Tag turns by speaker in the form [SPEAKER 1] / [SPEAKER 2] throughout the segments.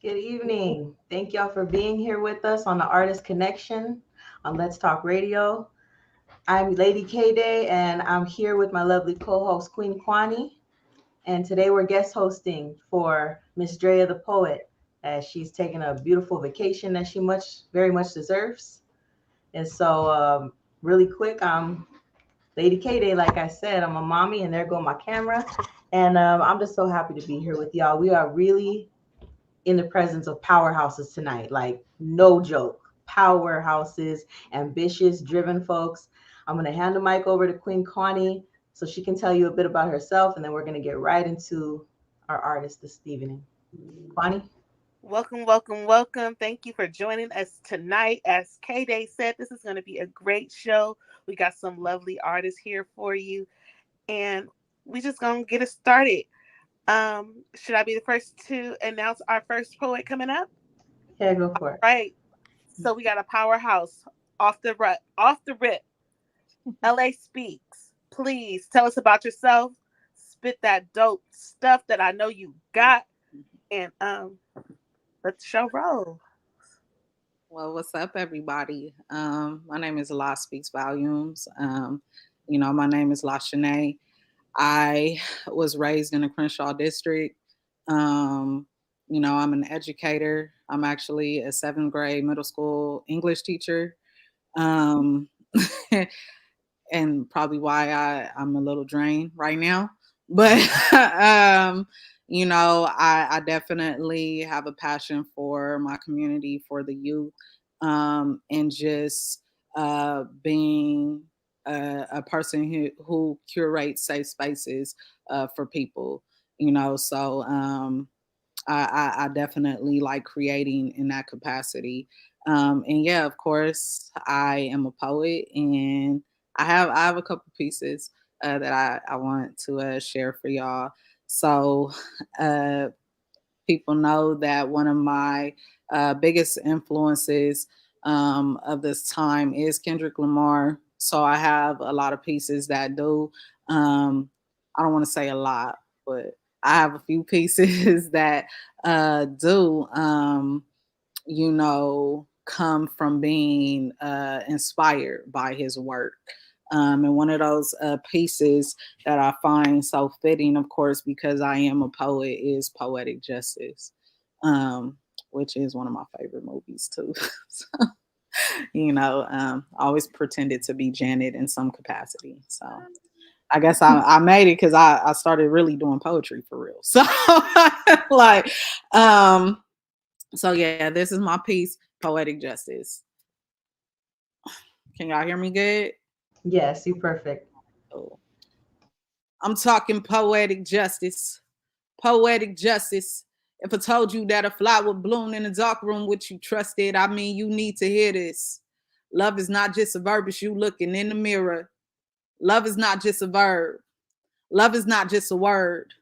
[SPEAKER 1] Good evening. Thank y'all for being here with us on the Artist Connection on Let's Talk Radio. I'm Lady K Day, and I'm here with my lovely co-host Queen Kwani. And today we're guest hosting for Miss Drea the Poet, as she's taking a beautiful vacation that she very much deserves. And so, really quick, I'm Lady K Day. Like I said, I'm a mommy, and there go my camera. And I'm just so happy to be here with y'all. We are really in the presence of powerhouses tonight. Like, no joke. Powerhouses, ambitious, driven folks. I'm going to hand the mic over to Queen Connie so she can tell you a bit about herself, and then we're going to get right into our artist this evening. Connie?
[SPEAKER 2] Welcome, welcome, welcome. Thank you for joining us tonight. As K Day said, this is going to be a great show. We got some lovely artists here for you, and we just going to get it started. Should I be the first to announce our first poet coming up?
[SPEAKER 1] Yeah, go for it.
[SPEAKER 2] Right. So we got a powerhouse off the rip. LA Speaks. Please tell us about yourself. Spit that dope stuff that I know you got, and let the show roll.
[SPEAKER 3] Well, what's up, everybody? My name is La Speaks Volumes. My name is La Shanae. I was raised in the Crenshaw district. I'm an educator. I'm actually a seventh grade middle school English teacher. Um, and probably why I'm a little drained right now. But, I definitely have a passion for my community, for the youth, and just being a person who curates safe spaces for people, So I definitely like creating in that capacity. And yeah, of course, I am a poet, and I have a couple pieces that I want to share for y'all. So uh, people know that one of my biggest influences of this time is Kendrick Lamar. So I have a lot of pieces that do. I don't want to say a lot, but I have a few pieces that do. Come from being inspired by his work. And one of those pieces that I find so fitting, of course, because I am a poet, is Poetic Justice, which is one of my favorite movies, too. So, always pretended to be Janet in some capacity. So I guess I made it because I started really doing poetry for real. So, like, so yeah, this is my piece, Poetic Justice. Can y'all hear me good?
[SPEAKER 1] Yes, you perfect.
[SPEAKER 3] Oh. I'm talking poetic justice. Poetic justice. If I told you that a flower bloomed in a dark room, would you trust it? I mean, you need to hear this. Love is not just a verb, it's you looking in the mirror. Love is not just a verb. Love is not just a word.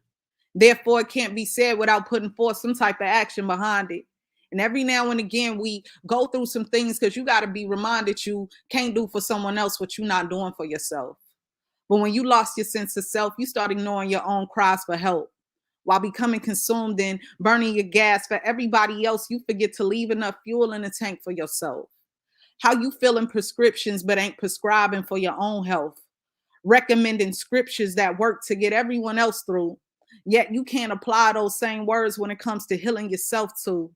[SPEAKER 3] Therefore, it can't be said without putting forth some type of action behind it. And every now and again, we go through some things because you got to be reminded you can't do for someone else what you're not doing for yourself. But when you lost your sense of self, you start ignoring your own cries for help. While becoming consumed and burning your gas for everybody else, you forget to leave enough fuel in the tank for yourself. How you filling prescriptions but ain't prescribing for your own health. Recommending scriptures that work to get everyone else through. Yet you can't apply those same words when it comes to healing yourself too.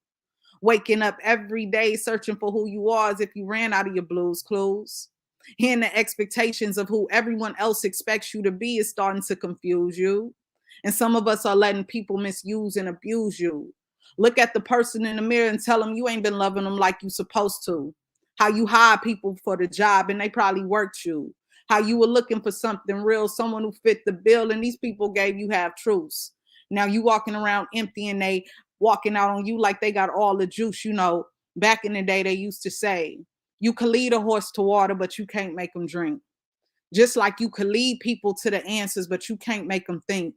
[SPEAKER 3] Waking up every day searching for who you are as if you ran out of your blues clues. Hearing the expectations of who everyone else expects you to be is starting to confuse you. And some of us are letting people misuse and abuse you. Look at the person in the mirror and tell them you ain't been loving them like you supposed to. How you hire people for the job and they probably worked you. How you were looking for something real, someone who fit the bill, and these people gave you half truths. Now you walking around empty and they walking out on you like they got all the juice. Back in the day, they used to say, you can lead a horse to water, but you can't make them drink. Just like you could lead people to the answers, but you can't make them think.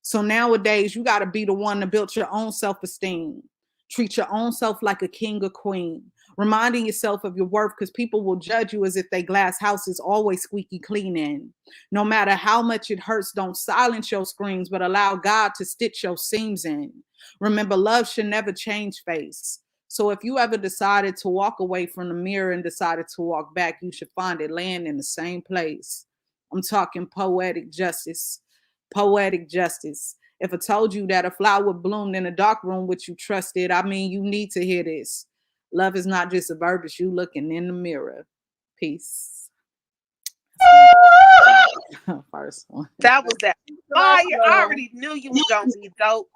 [SPEAKER 3] So nowadays, you got to be the one to build your own self-esteem. Treat your own self like a king or queen. reminding yourself of your worth, because people will judge you as if they glass house is always squeaky clean in. No matter how much it hurts, don't silence your screams, but allow God to stitch your seams in. Remember, love should never change face. So if you ever decided to walk away from the mirror and decided to walk back, you should find it laying in the same place. I'm talking poetic justice. Poetic justice. If I told you that a flower bloomed in a dark room which you trusted, I mean, you need to hear this. Love is not just a verb, it's you looking in the mirror. Peace. First one.
[SPEAKER 2] That was that fire. I already knew you was gonna be dope.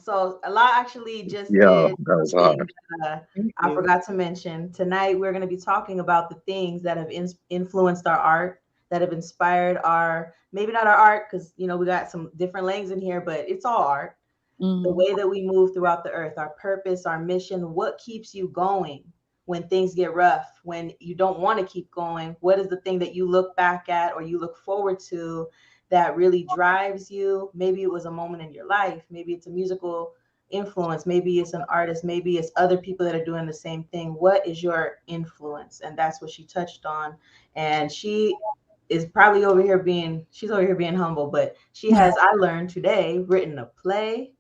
[SPEAKER 1] So a lot actually just
[SPEAKER 4] Yeah,
[SPEAKER 1] did
[SPEAKER 4] that was
[SPEAKER 1] something
[SPEAKER 4] hard.
[SPEAKER 1] I forgot to mention. Tonight we're going to be talking about the things that have influenced our art, that have inspired our, maybe not our art, because we got some different lanes in here, but it's all art. The way that we move throughout the earth, our purpose, our mission, what keeps you going when things get rough, when you don't want to keep going. What is the thing that you look back at or you look forward to that really drives you? Maybe it was a moment in your life, maybe it's a musical influence, maybe it's an artist, maybe it's other people that are doing the same thing. What is your influence? And that's what she touched on. And she is probably she's over here being humble, but she has, I learned today, written a play.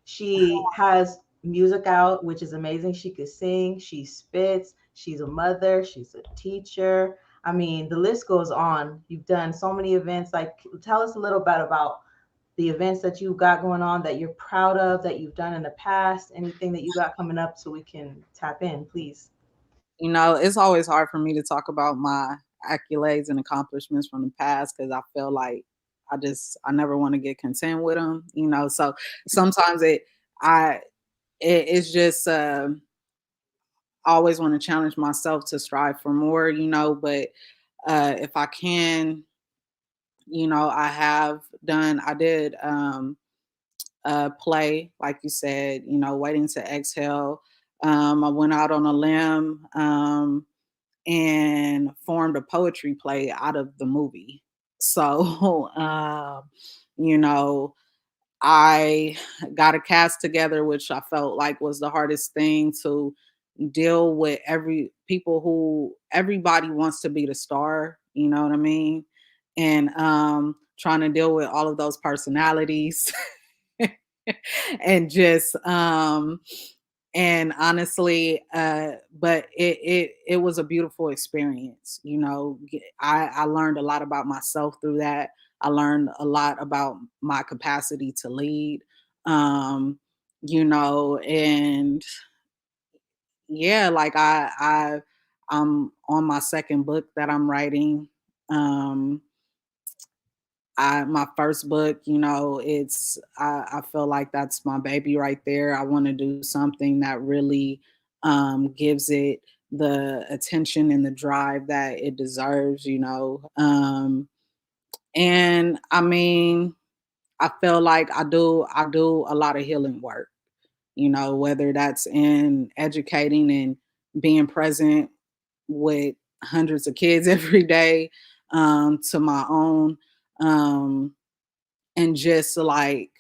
[SPEAKER 1] She has music out, which is amazing. She could sing, she spits, she's a mother, she's a teacher. I mean, the list goes on. You've done so many events. Like, tell us a little bit about the events that you've got going on that you're proud of, that you've done in the past, anything that you got coming up so we can tap in, please.
[SPEAKER 3] It's always hard for me to talk about my accolades and accomplishments from the past because I feel like I never want to get content with them. So sometimes it's just I always want to challenge myself to strive for more. But if I can, I did play, like you said, Waiting to Exhale. I went out on a limb and formed a poetry play out of the movie. So, you know, I got a cast together, which I felt like was the hardest thing to deal with. Everybody wants to be the star, you know what I mean? And trying to deal with all of those personalities and just and honestly, but it was a beautiful experience. I learned a lot about myself through that. I learned a lot about my capacity to lead. And yeah, like I'm on my second book that I'm writing. Um, my first book, I feel like that's my baby right there. I want to do something that really gives it the attention and the drive that it deserves. And I mean, I feel like I do a lot of healing work. Whether that's in educating and being present with hundreds of kids every day, to my own. Um, and just like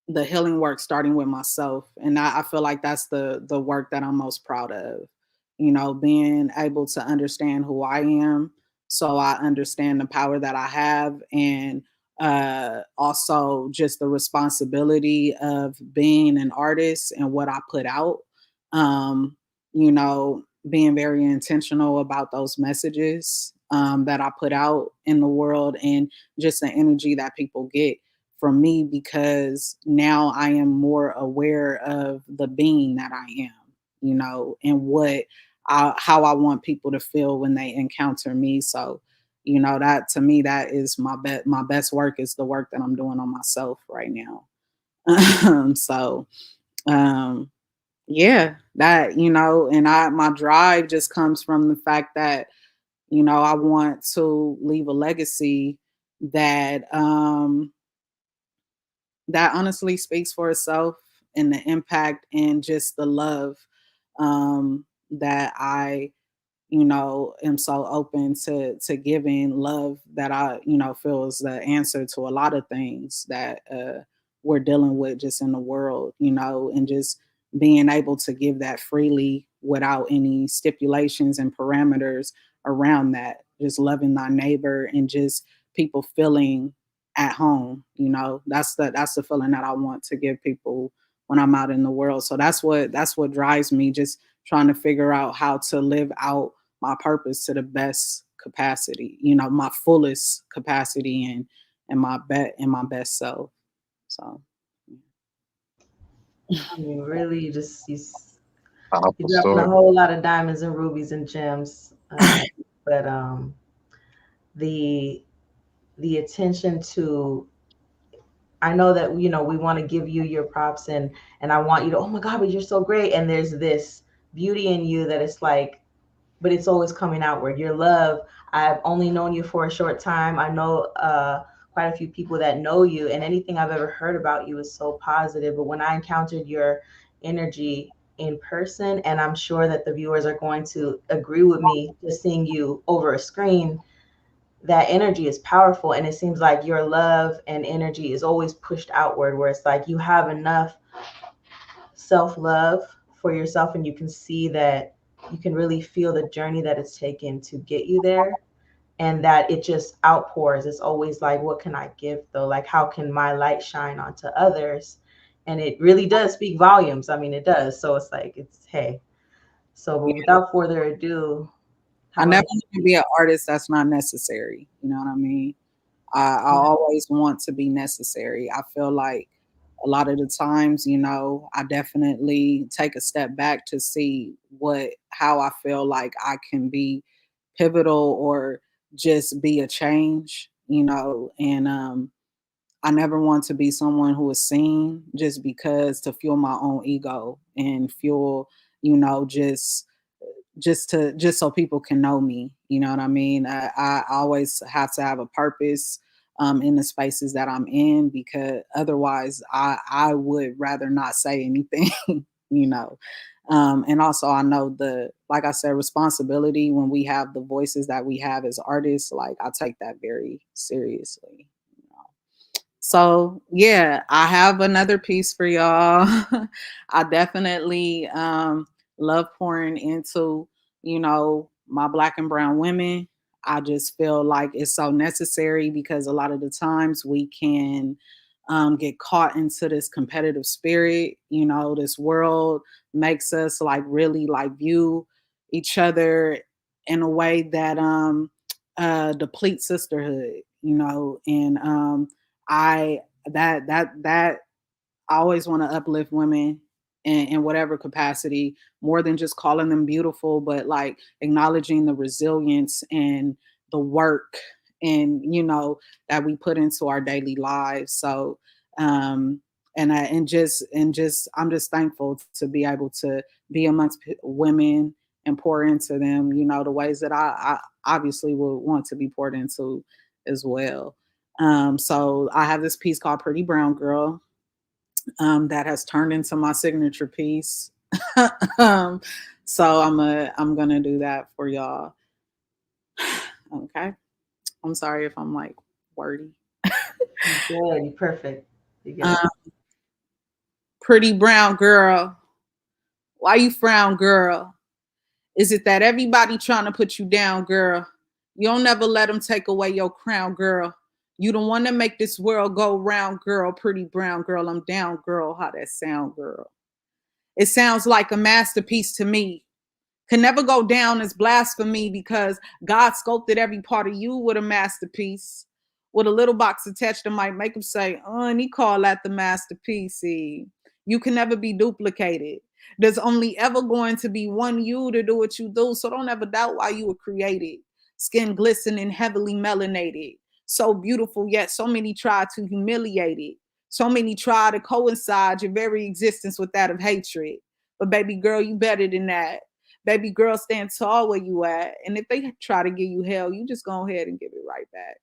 [SPEAKER 3] the healing work starting with myself. And I feel like that's the work that I'm most proud of, being able to understand who I am, so I understand the power that I have, and also just the responsibility of being an artist and what I put out. um, Being very intentional about those messages that I put out in the world, and just the energy that people get from me, because now I am more aware of the being that I am, and how I want people to feel when they encounter me. So, that to me, that is my best work is the work that I'm doing on myself right now. So, um, yeah, that, and my drive just comes from the fact that, I want to leave a legacy that, that honestly speaks for itself, and the impact and just the love that I, am so open to giving love, that I, feel is the answer to a lot of things that we're dealing with just in the world, and just being able to give that freely without any stipulations and parameters around that. Just loving thy neighbor and just people feeling at home. That's the feeling that I want to give people when I'm out in the world. So that's what drives me, just trying to figure out how to live out my purpose to the best capacity, my fullest capacity and my best self. So
[SPEAKER 1] I mean, really, you're
[SPEAKER 4] Powerful
[SPEAKER 1] dropping a
[SPEAKER 4] story.
[SPEAKER 1] whole lot of diamonds and rubies and gems. But the the attention to, I know that we want to give you your props, and I want you to, oh my God, but you're so great. And there's this beauty in you that it's like, but it's always coming outward. Your love, I've only known you for a short time. I know quite a few people that know you, and anything I've ever heard about you is so positive. But when I encountered your energy in person, and I'm sure that the viewers are going to agree with me, just seeing you over a screen, that energy is powerful. And it seems like your love and energy is always pushed outward, where it's like you have enough self-love for yourself, and you can see that you can really feel the journey that it's taken to get you there, and that it just outpours. It's always like, what can I give though? Like, how can my light shine onto others? And it really does speak volumes. I mean, it does. So it's like, it's, hey. So, but without further ado,
[SPEAKER 3] I
[SPEAKER 1] how
[SPEAKER 3] never
[SPEAKER 1] about
[SPEAKER 3] want to be an artist that's not necessary. You know what I mean? I
[SPEAKER 1] you?
[SPEAKER 3] always want to be necessary. I feel like a lot of the times, I definitely take a step back to see how I feel like I can be pivotal or just be a change, and I never want to be someone who is seen just because to fuel my own ego and fuel, just just so people can know me. You know what I mean? I always have to have a purpose in the spaces that I'm in, because otherwise I would rather not say anything. you know. And also I know like I said, responsibility when we have the voices that we have as artists, like I take that very seriously. So yeah, I have another piece for y'all. I definitely love pouring into, my black and brown women. I just feel like it's so necessary because a lot of the times we can get caught into this competitive spirit. This world makes us like really like view each other in a way that depletes sisterhood, and I that I always want to uplift women in whatever capacity, more than just calling them beautiful, but like acknowledging the resilience and the work and that we put into our daily lives. So and just I'm just thankful to be able to be amongst women and pour into them, the ways that I obviously would want to be poured into as well. So I have this piece called Pretty Brown Girl that has turned into my signature piece. um, so I'm gonna do that for y'all. Okay. I'm sorry if I'm like wordy.
[SPEAKER 1] You good. You perfect. You
[SPEAKER 3] Um,
[SPEAKER 1] good.
[SPEAKER 3] Pretty brown girl, why you frown, girl? Is it that everybody trying to put you down, girl? You don't never let them take away your crown, girl. You the one that make this world go round, girl. Pretty brown girl, I'm down, girl. How that sound, girl? It sounds like a masterpiece to me. Can never go down as blasphemy because God sculpted every part of you with a masterpiece. With a little box attached that might make him say, oh, and he call that the masterpiece. See, you can never be duplicated. There's only ever going to be one you to do what you do. So don't ever doubt why you were created. Skin glistening, heavily melanated. So beautiful, yet so many try to humiliate it. So many try to coincide your very existence with that of hatred. But baby girl, you better than that. Baby girl, stand tall where you at. And if they try to give you hell, you just go ahead and give it right back.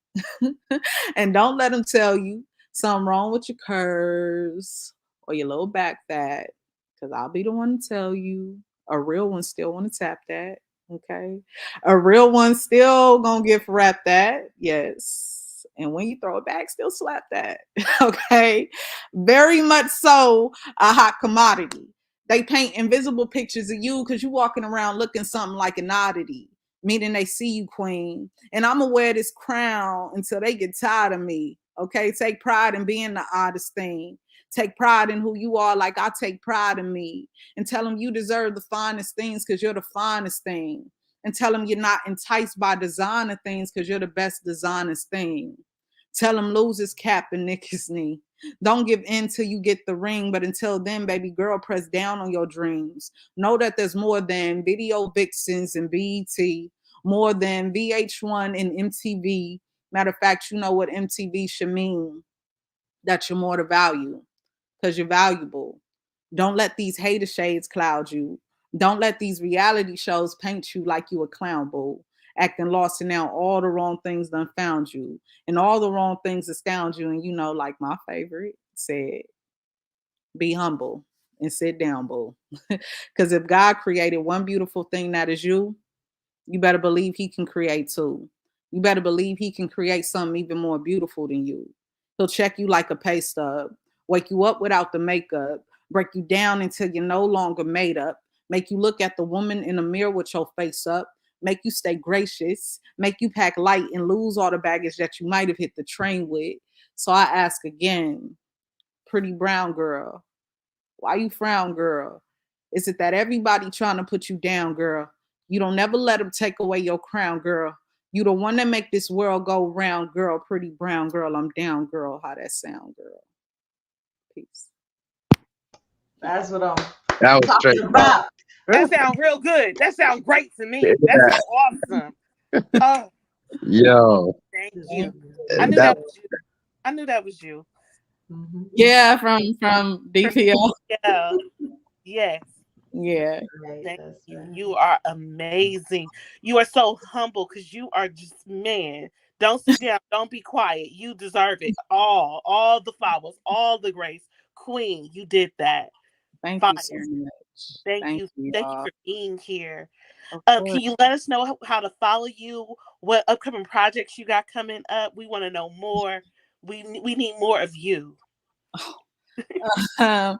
[SPEAKER 3] And don't let them tell you something wrong with your curves or your little back fat, because I'll be the one to tell you. A real one still want to tap that. Okay. A real one still gonna get wrapped that. Yes. And when you throw it back, still slap that. Okay. Very much so a hot commodity. They paint invisible pictures of you because you walking around looking something like an oddity, meaning they see you, queen. And I'm gonna wear this crown until they get tired of me. Okay, take pride in being the oddest thing. Take pride in who you are, like I take pride in me. And tell them you deserve the finest things because you're the finest thing. And tell them you're not enticed by designer things because you're the best designer's thing. Tell him lose his cap and nick his knee. Don't give in till you get the ring, but until then, baby girl, press down on your dreams. Know that there's more than video vixens and BET, more than VH1 and MTV. Matter of fact, you know what MTV should mean, that you're more to value because you're valuable. Don't let these hater shades cloud you. Don't let these reality shows paint you like you a clown, boo. Acting lost and now all the wrong things done found you. And all the wrong things astound you. And you know, like my favorite said, be humble and sit down, boo. Because if God created one beautiful thing that is you, you better believe he can create two. You better believe he can create something even more beautiful than you. He'll check you like a pay stub, wake you up without the makeup, break you down until you're no longer made up, make you look at the woman in the mirror with your face up, make you stay gracious, make you pack light and lose all the baggage that you might have hit the train with. So I ask again, pretty brown girl, why you frown, girl? Is it that everybody trying to put you down, girl? You don't never let them take away your crown, girl. You the one that make this world go round, girl. Pretty brown girl, I'm down, girl. How that sound, girl? Peace.
[SPEAKER 1] That's what I'm
[SPEAKER 4] That was straight
[SPEAKER 1] talking
[SPEAKER 4] up.
[SPEAKER 1] about.
[SPEAKER 2] That sounds real good. That sounds great to me. That
[SPEAKER 4] Yeah.
[SPEAKER 2] sounds awesome. Oh,
[SPEAKER 4] Yo,
[SPEAKER 2] thank
[SPEAKER 1] This
[SPEAKER 2] you.
[SPEAKER 1] is
[SPEAKER 2] I knew
[SPEAKER 4] that
[SPEAKER 2] that was you. I knew that was you.
[SPEAKER 1] Mhm.
[SPEAKER 3] Yeah, from DPL.
[SPEAKER 2] Yeah. Yes.
[SPEAKER 3] Yeah.
[SPEAKER 1] Right,
[SPEAKER 2] Thank
[SPEAKER 1] that's
[SPEAKER 2] you.
[SPEAKER 1] right.
[SPEAKER 2] You are amazing. You are so humble because you are just man. Don't sit down. Don't be quiet. You deserve it all the flowers, all the grace. Queen, you did that.
[SPEAKER 3] Thank you so
[SPEAKER 2] Fire.
[SPEAKER 3] much.
[SPEAKER 2] Thank
[SPEAKER 3] Thank
[SPEAKER 2] you.
[SPEAKER 3] you,
[SPEAKER 2] Thank you
[SPEAKER 3] y'all.
[SPEAKER 2] for being here.
[SPEAKER 3] Of
[SPEAKER 2] Can
[SPEAKER 3] course.
[SPEAKER 2] you let us know how to follow you? What upcoming projects you got coming up? We want to know more. We need more of you.
[SPEAKER 3] um,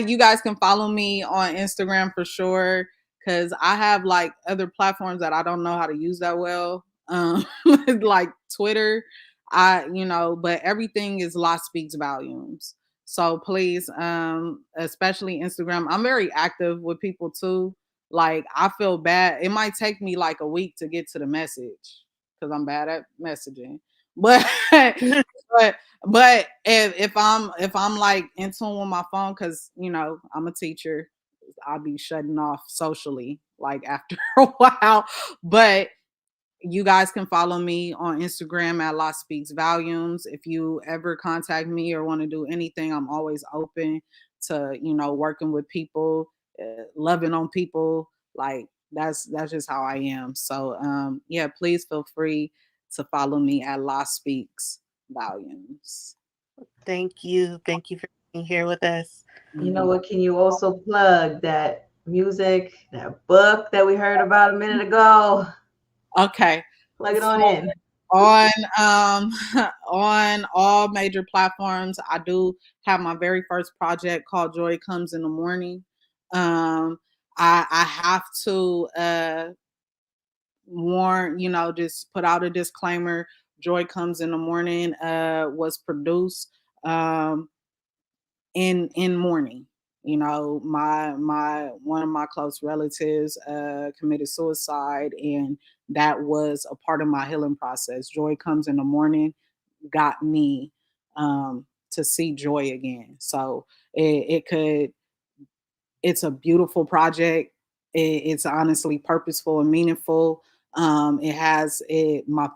[SPEAKER 3] you guys can follow me on Instagram for sure because I have like other platforms that I don't know how to use that well. Like Twitter, but everything is law speaks volumes. So please, especially Instagram, I'm very active with people too. Like I feel bad. It might take me like a week to get to the message because I'm bad at messaging. But but if I'm like in tune with my phone, because I'm a teacher, I'll be shutting off socially like after a while. But you guys can follow me on Instagram at Law Speaks Volumes. If you ever contact me or want to do anything, I'm always open to working with people, loving on people. Like that's just how I am. So yeah, please feel free to follow me at Law Speaks Volumes.
[SPEAKER 2] Thank you. Thank you for being here with us.
[SPEAKER 1] You know
[SPEAKER 3] Mhm.
[SPEAKER 1] what? Can you also plug that music, that book that we heard about a minute ago?
[SPEAKER 3] Okay.
[SPEAKER 1] Plug it
[SPEAKER 3] So
[SPEAKER 1] on in.
[SPEAKER 3] on on all major platforms, I do have my very first project called Joy Comes in the Morning. Um I have to warn, just put out a disclaimer. Joy Comes in the Morning was produced um in mourning. My one of my close relatives committed suicide, and that was a part of my healing process. Joy Comes in the Morning got me to see joy again. So it's a beautiful project. It's honestly purposeful and meaningful. My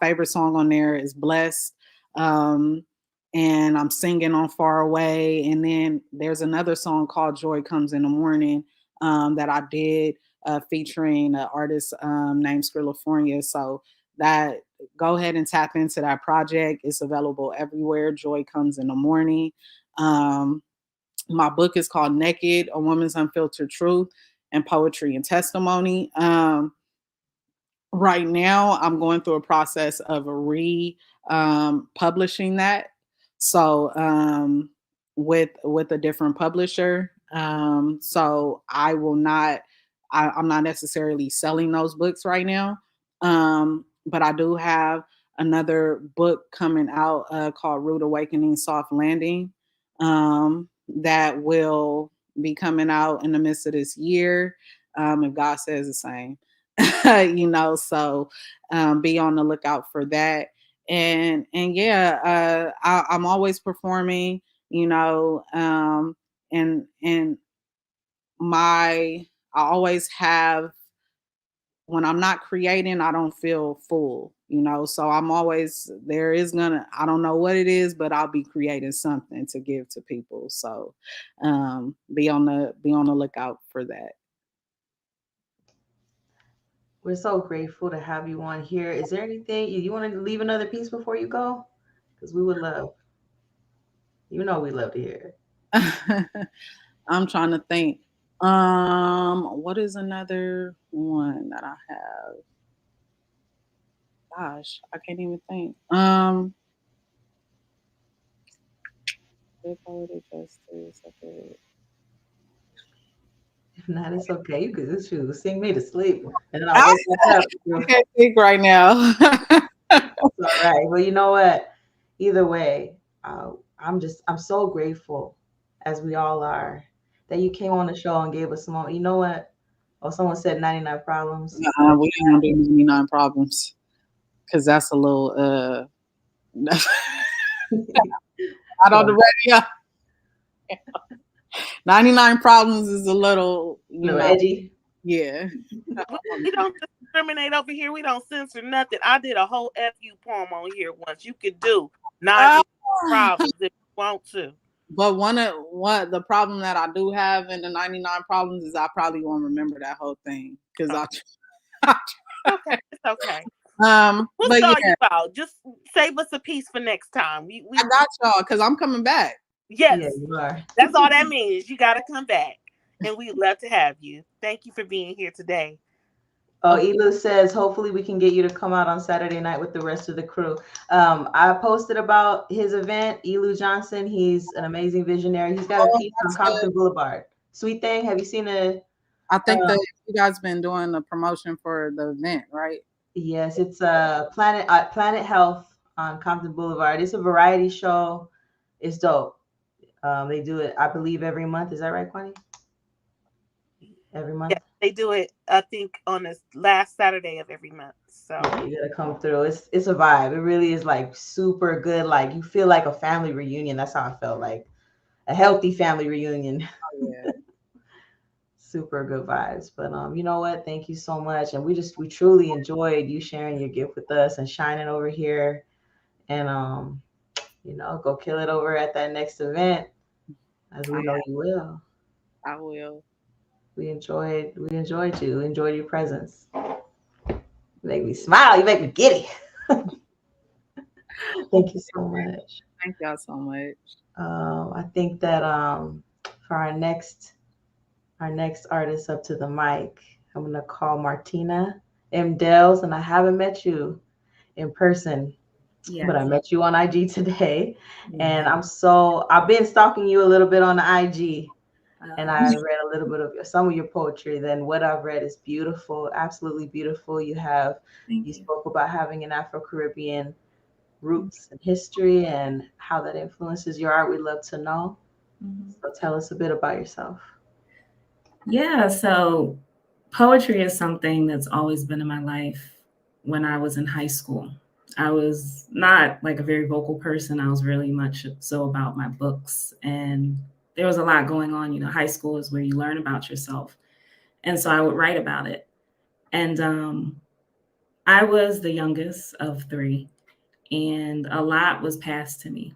[SPEAKER 3] favorite song on there is Blessed. Um, and I'm singing on Far Away. And then there's another song called Joy Comes in the Morning that I did featuring an artist named Skrillafornia. So that go ahead and tap into that project. It's available everywhere. Joy Comes in the Morning. Um, my book is called Naked: A Woman's Unfiltered Truth and Poetry and Testimony. Right now, I'm going through a process of publishing that. So with a different publisher. So I will not, I'm not necessarily selling those books right now. But I do have another book coming out called Rude Awakening, Soft Landing, that will be coming out in the midst of this year, if God says the same. So be on the lookout for that. And yeah, I'm always performing, and I always have, when I'm not creating, I don't feel full, so I'm always, I don't know what it is, but I'll be creating something to give to people. So be on the lookout for that.
[SPEAKER 1] We're so grateful to have you on here. Is there anything you want to leave another piece before you go? Because we would love, we love to hear it.
[SPEAKER 3] I'm trying to think. What is another one that I have? Gosh, I can't even think. Okay.
[SPEAKER 1] If not, it's okay. You could just sing me to sleep, and then I'll wake back up.
[SPEAKER 3] I can't think right now.
[SPEAKER 1] It's all right. Well, you know what? Either way, I'm so grateful, as we all are, that you came on the show and gave us some. You know what? Oh, someone said 99 problems.
[SPEAKER 3] We ain't gonna do 99 problems, because that's a little not on the radio. 99 problems is a little,
[SPEAKER 1] edgy.
[SPEAKER 3] Yeah.
[SPEAKER 2] We don't discriminate over here. We don't censor nothing. I did a whole FU poem on here once. You could do 99 problems if you want to.
[SPEAKER 3] But the problem that I do have in the 99 problems is I probably won't remember that whole thing, because
[SPEAKER 2] Okay, it's okay.
[SPEAKER 3] We'll
[SPEAKER 2] start you out. Just save us a piece for next time.
[SPEAKER 3] I got y'all, because I'm coming back.
[SPEAKER 2] Yes,
[SPEAKER 1] yeah, you are.
[SPEAKER 2] That's all that means. You got to come back, and we'd love to have you. Thank you for being here today.
[SPEAKER 1] Oh, Elu says, hopefully we can get you to come out on Saturday night with the rest of the crew. I posted about his event, Elu Johnson. He's an amazing visionary. He's got a piece on Compton Boulevard. Sweet Thing, have you seen it?
[SPEAKER 3] I think that you guys been doing the promotion for the event, right?
[SPEAKER 1] Yes, it's Planet Health on Compton Boulevard. It's a variety show. It's dope. They do it, I believe, every month. Is that right, Kwani? Every month?
[SPEAKER 2] Yeah, they do it, I think, on the last Saturday of every month. So
[SPEAKER 1] yeah, you gotta come through. It's a vibe. It really is like super good. Like you feel like a family reunion. That's how I felt, like a healthy family reunion.
[SPEAKER 3] Oh, yeah.
[SPEAKER 1] Super good vibes. But you know what? Thank you so much. And we truly enjoyed you sharing your gift with us and shining over here. And go kill it over at that next event, as we know you will.
[SPEAKER 3] I will.
[SPEAKER 1] We enjoyed you. We enjoyed your presence. You make me smile. You make me giddy. Thank you so much.
[SPEAKER 3] Thank y'all so much.
[SPEAKER 1] I think that for our next artist up to the mic, I'm gonna call Martina M. Dells, and I haven't met you in person. Yes. But I met you on IG today, and I've been stalking you a little bit on the IG, and I read a little bit of some of your poetry. Then what I've read is beautiful, absolutely beautiful. You spoke about having an Afro-Caribbean roots and history and how that influences your art. We'd love to know. So tell us a bit about yourself.
[SPEAKER 5] Yeah, so poetry is something that's always been in my life. When I was in high school, I was not like a very vocal person. I was really much so about my books, and there was a lot going on. High school is where you learn about yourself. And so I would write about it. And I was the youngest of three, and a lot was passed to me,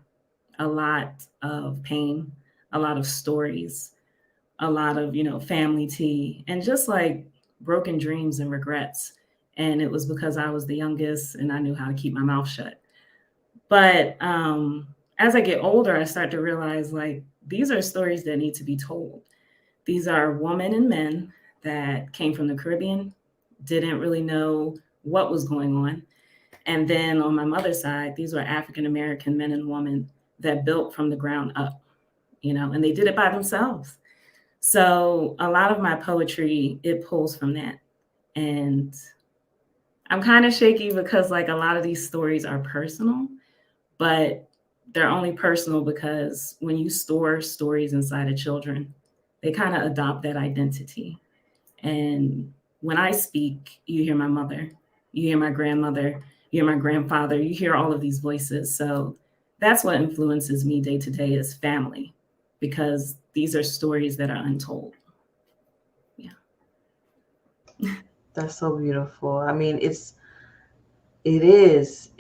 [SPEAKER 5] a lot of pain, a lot of stories, a lot of, family tea, and just like broken dreams and regrets. And it was because I was the youngest and I knew how to keep my mouth shut. But as I get older, I start to realize like these are stories that need to be told. These are women and men that came from the Caribbean, didn't really know what was going on. And then on my mother's side, these were African-American men and women that built from the ground up, and they did it by themselves. So a lot of my poetry, it pulls from that. And I'm kind of shaky because like a lot of these stories are personal, but they're only personal because when you store stories inside of children, they kind of adopt that identity. And when I speak, you hear my mother, you hear my grandmother, you hear my grandfather, you hear all of these voices. So that's what influences me day to day is family, because these are stories that are untold. Yeah.
[SPEAKER 1] That's so beautiful. I mean, it is.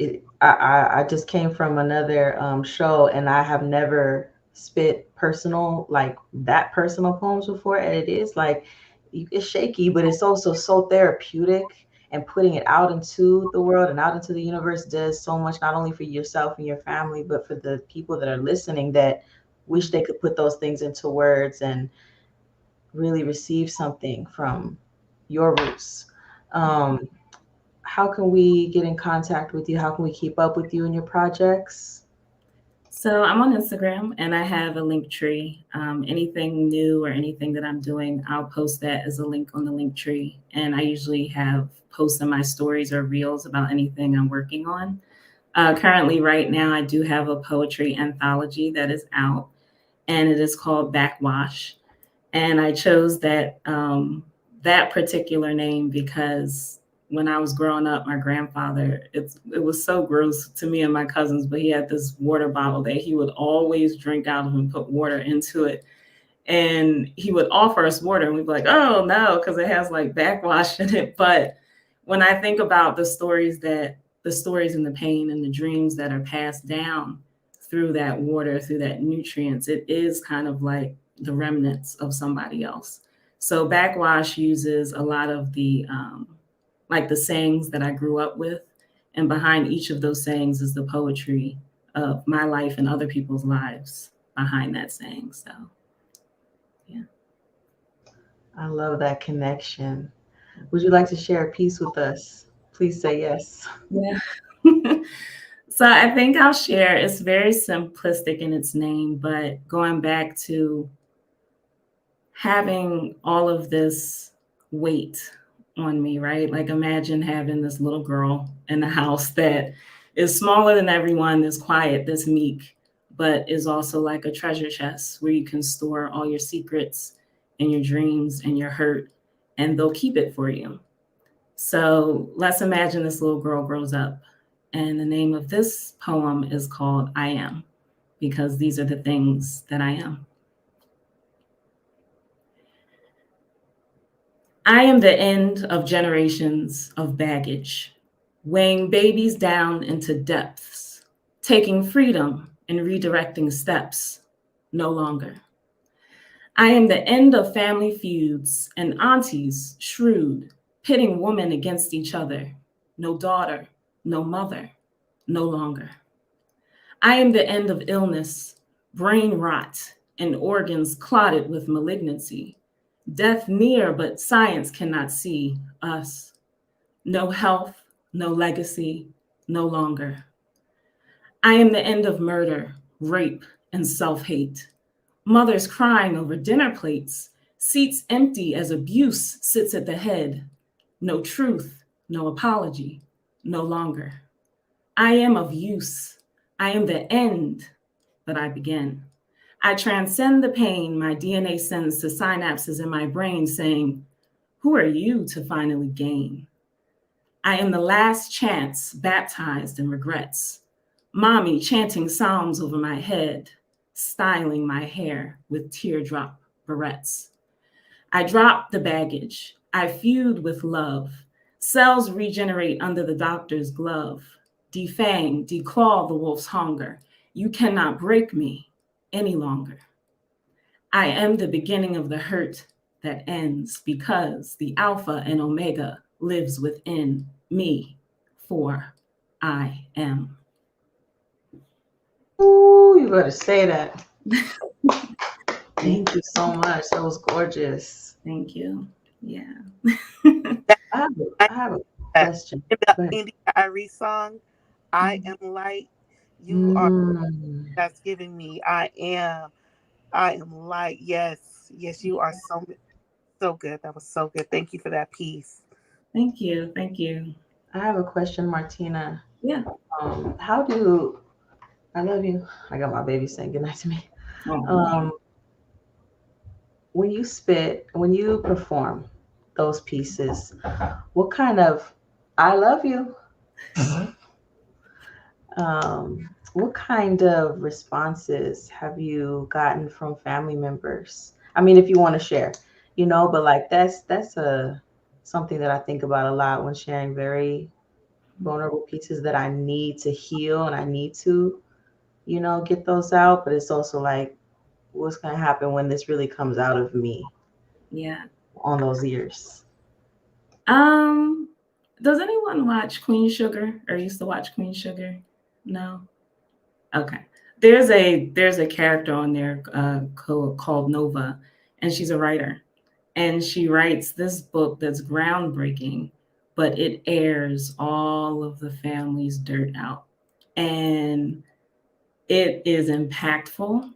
[SPEAKER 1] I just came from another show, and I have never spit personal, like that personal poems before. And it is like, it's shaky, but it's also so therapeutic. And putting it out into the world and out into the universe does so much, not only for yourself and your family, but for the people that are listening that wish they could put those things into words and really receive something from your roots. Um, how can we get in contact with you? How can we keep up with you and your projects?
[SPEAKER 5] So I'm on Instagram and I have a link tree. Anything new or anything that I'm doing, I'll post that as a link on the link tree. And I usually have posts in my stories or reels about anything I'm working on. Currently, right now, I do have a poetry anthology that is out, and it is called Backwash. And I chose that particular name because when I was growing up, my grandfather, it was so gross to me and my cousins, but he had this water bottle that he would always drink out of and put water into it. And he would offer us water and we'd be like, oh no, because it has like backwash in it. But when I think about the stories and the pain and the dreams that are passed down through that water, through that nutrients, it is kind of like the remnants of somebody else. So backwash uses a lot of the like the sayings that I grew up with, and behind each of those sayings is the poetry of my life and other people's lives behind that saying. So yeah.
[SPEAKER 1] I love that connection. Would you like to share a piece with us? Please say yes.
[SPEAKER 5] Yeah. So I think I'll share. It's very simplistic in its name, but going back to having all of this weight on me, right? Like imagine having this little girl in the house that is smaller than everyone, is quiet, that's meek, but is also like a treasure chest where you can store all your secrets and your dreams and your hurt, and they'll keep it for you. So let's imagine this little girl grows up. And the name of this poem is called I Am, because these are the things that I am. I am the end of generations of baggage, weighing babies down into depths, taking freedom and redirecting steps, no longer. I am the end of family feuds and aunties shrewd, pitting women against each other, no daughter, no mother, no longer. I am the end of illness, brain rot, and organs clotted with malignancy. Death near, but science cannot see us. No health, no legacy, no longer. I am the end of murder, rape, and self hate. Mothers crying over dinner plates, seats empty as abuse sits at the head. No truth, no apology, no longer. I am of use. I am the end, but I begin. I transcend the pain my DNA sends to synapses in my brain saying, who are you to finally gain? I am the last chance baptized in regrets. Mommy chanting psalms over my head, styling my hair with teardrop barrettes. I drop the baggage. I feud with love. Cells regenerate under the doctor's glove. Defang, declaw the wolf's hunger. You cannot break me any longer. I am the beginning of the hurt that ends because the Alpha and Omega lives within me, for I am.
[SPEAKER 1] Ooh, you better say that. Thank you so much. That was gorgeous.
[SPEAKER 5] Thank you. Yeah.
[SPEAKER 1] I have a question. Go ahead.
[SPEAKER 2] India Irie song, I Am Light. You are
[SPEAKER 1] Mm.
[SPEAKER 2] that's giving me I am light. Yes, Yes, you are so good. That was so good. Thank you for that piece.
[SPEAKER 5] Thank you. Thank you.
[SPEAKER 1] I have a question, Martina.
[SPEAKER 5] Yeah.
[SPEAKER 1] How do I love you? I got my baby saying goodnight to me.
[SPEAKER 5] Oh,
[SPEAKER 1] Um, when you spit, when you perform those pieces, what kind of I love you? What kind of responses have you gotten from family members? I mean, if you want to share, but like that's a something that I think about a lot when sharing very vulnerable pieces that I need to heal and I need to, get those out. But it's also like, what's gonna happen when this really comes out of me
[SPEAKER 5] yeah.
[SPEAKER 1] on those years?
[SPEAKER 5] Um, does anyone watch Queen Sugar or used to watch Queen Sugar? No. Okay. There's a character on there called Nova, and she's a writer, and she writes this book that's groundbreaking, but it airs all of the family's dirt out, and it is impactful,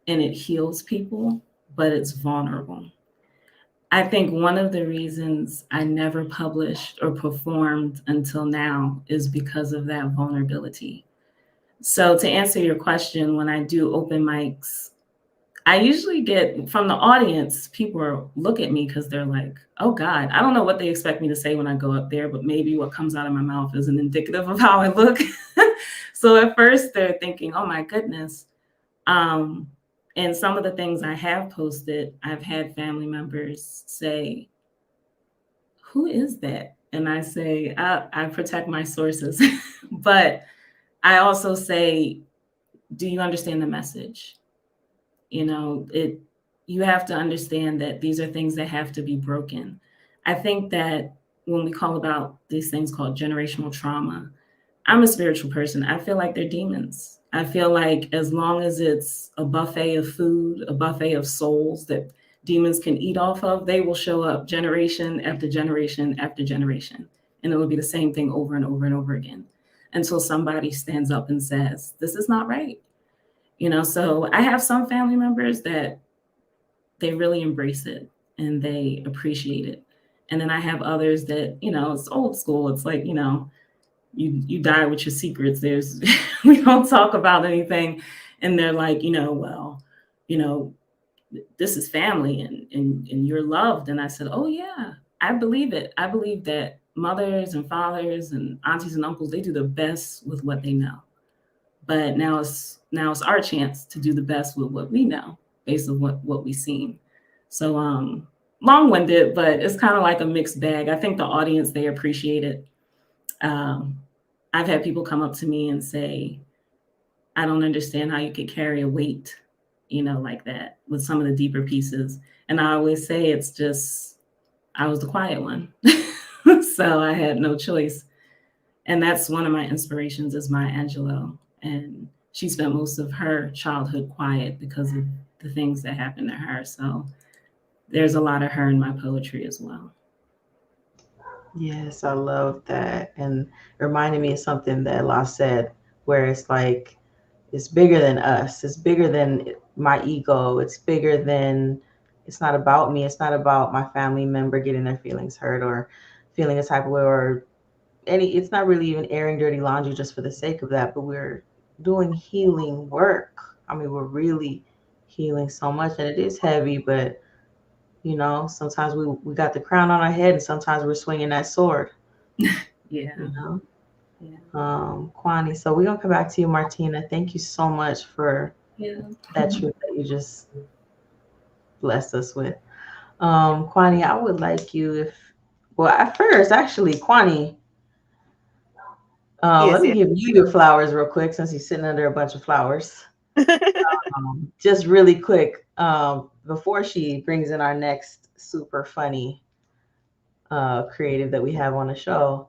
[SPEAKER 5] and it heals people, but it's vulnerable. I think one of the reasons I never published or performed until now is because of that vulnerability. So, to answer your question, when I do open mics, I usually get from the audience, people look at me because they're like, oh God, I don't know what they expect me to say when I go up there, but maybe what comes out of my mouth isn't indicative of how I look. So, at first, they're thinking, oh my goodness. Um, and some of the things I have posted, I've had family members say, who is that? And I say, I protect my sources. But I also say, do you understand the message? You have to understand that these are things that have to be broken. I think that when we call about these things called generational trauma, I'm a spiritual person. I feel like they're demons. I feel like as long as it's a buffet of food, a buffet of souls that demons can eat off of, they will show up generation after generation after generation. And it will be the same thing over and over and over again until somebody stands up and says, this is not right. So I have some family members that they really embrace it and they appreciate it. And then I have others that, it's old school. It's like, you die with your secrets. There's we don't talk about anything. And they're like, well, you know, this is family and you're loved. And I said, oh yeah, I believe it. I believe that mothers and fathers and aunties and uncles, they do the best with what they know. But now it's our chance to do the best with what we know based on what we've seen. So long-winded, but it's kind of like a mixed bag. I think the audience, they appreciate it. I've had people come up to me and say, I don't understand how you could carry a weight, like that with some of the deeper pieces. And I always say it's just, I was the quiet one. So I had no choice. And that's one of my inspirations is Maya Angelou. And she spent most of her childhood quiet because of the things that happened to her. So there's a lot of her in my poetry as well.
[SPEAKER 1] Yes, I love that. And reminding me of something that La said, where it's like, it's bigger than us. It's bigger than my ego. It's bigger than, it's not about me. It's not about my family member getting their feelings hurt or feeling a type of way or it's not really even airing dirty laundry just for the sake of that, but we're doing healing work. I mean, we're really healing so much and it is heavy, but sometimes we got the crown on our head and sometimes we're swinging that sword.
[SPEAKER 5] Yeah.
[SPEAKER 1] Kwani, so we're gonna come back to you, Martina. Thank you so much for that truth that you just blessed us with. Kwani, I would like you at first, actually, Kwani, let me give you your flowers real quick since he's sitting under a bunch of flowers. Just really quick, before she brings in our next super funny creative that we have on the show,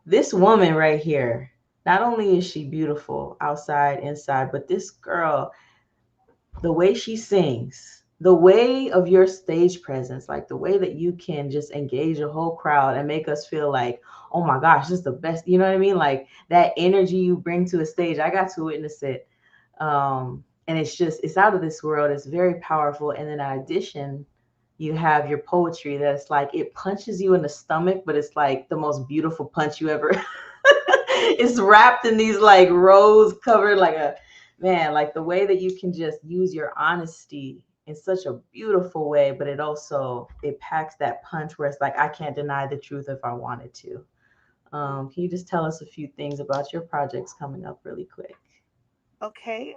[SPEAKER 1] this woman right here, not only is she beautiful outside, inside, but this girl, the way she sings, the way of your stage presence, like the way that you can just engage a whole crowd and make us feel like, oh my gosh, this is the best, you know what I mean? Like that energy you bring to a stage. I got to witness it. And it's out of this world. It's very powerful. And then in addition, you have your poetry that's like it punches you in the stomach, but it's like the most beautiful punch you ever. It's wrapped in these like rose covered like a man, like the way that you can just use your honesty in such a beautiful way, but it also it packs that punch where it's like I can't deny the truth if I wanted to. Can you just tell us a few things about your projects coming up really quick?
[SPEAKER 2] Okay.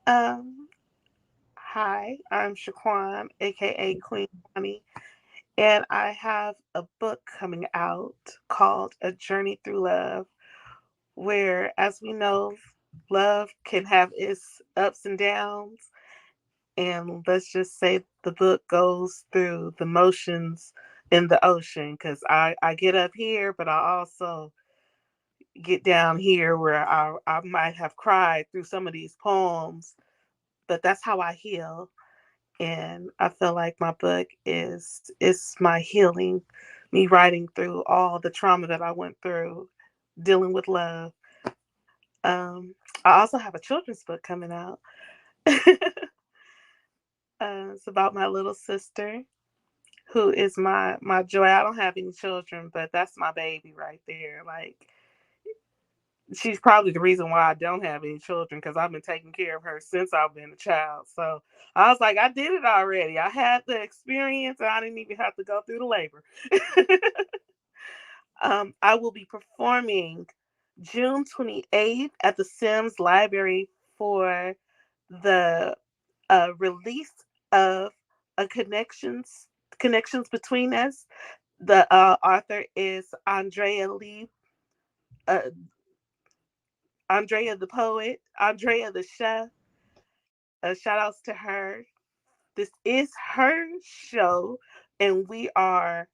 [SPEAKER 2] Um, Hi, I'm Shaquan, aka Queen Bonnie, and I have a book coming out called A Journey Through Love, where, as we know, love can have its ups and downs. And let's just say the book goes through the motions in the ocean because I get up here, but I also get down here where I might have cried through some of these poems, but that's how I heal. And I feel like my book is my healing, me writing through all the trauma that I went through, dealing with love. Um, I also have a children's book coming out. It's about my little sister, who is my joy. I don't have any children, but that's my baby right there. Like she's probably the reason why I don't have any children because I've been taking care of her since I've been a child. So I was like, I did it already. I had the experience and I didn't even have to go through the labor. I will be performing June 28th at the Sims Library for the release of a connections between us. The author is uh, Andrea the poet, Andrea the chef. Shout outs to her. This is her show, and we are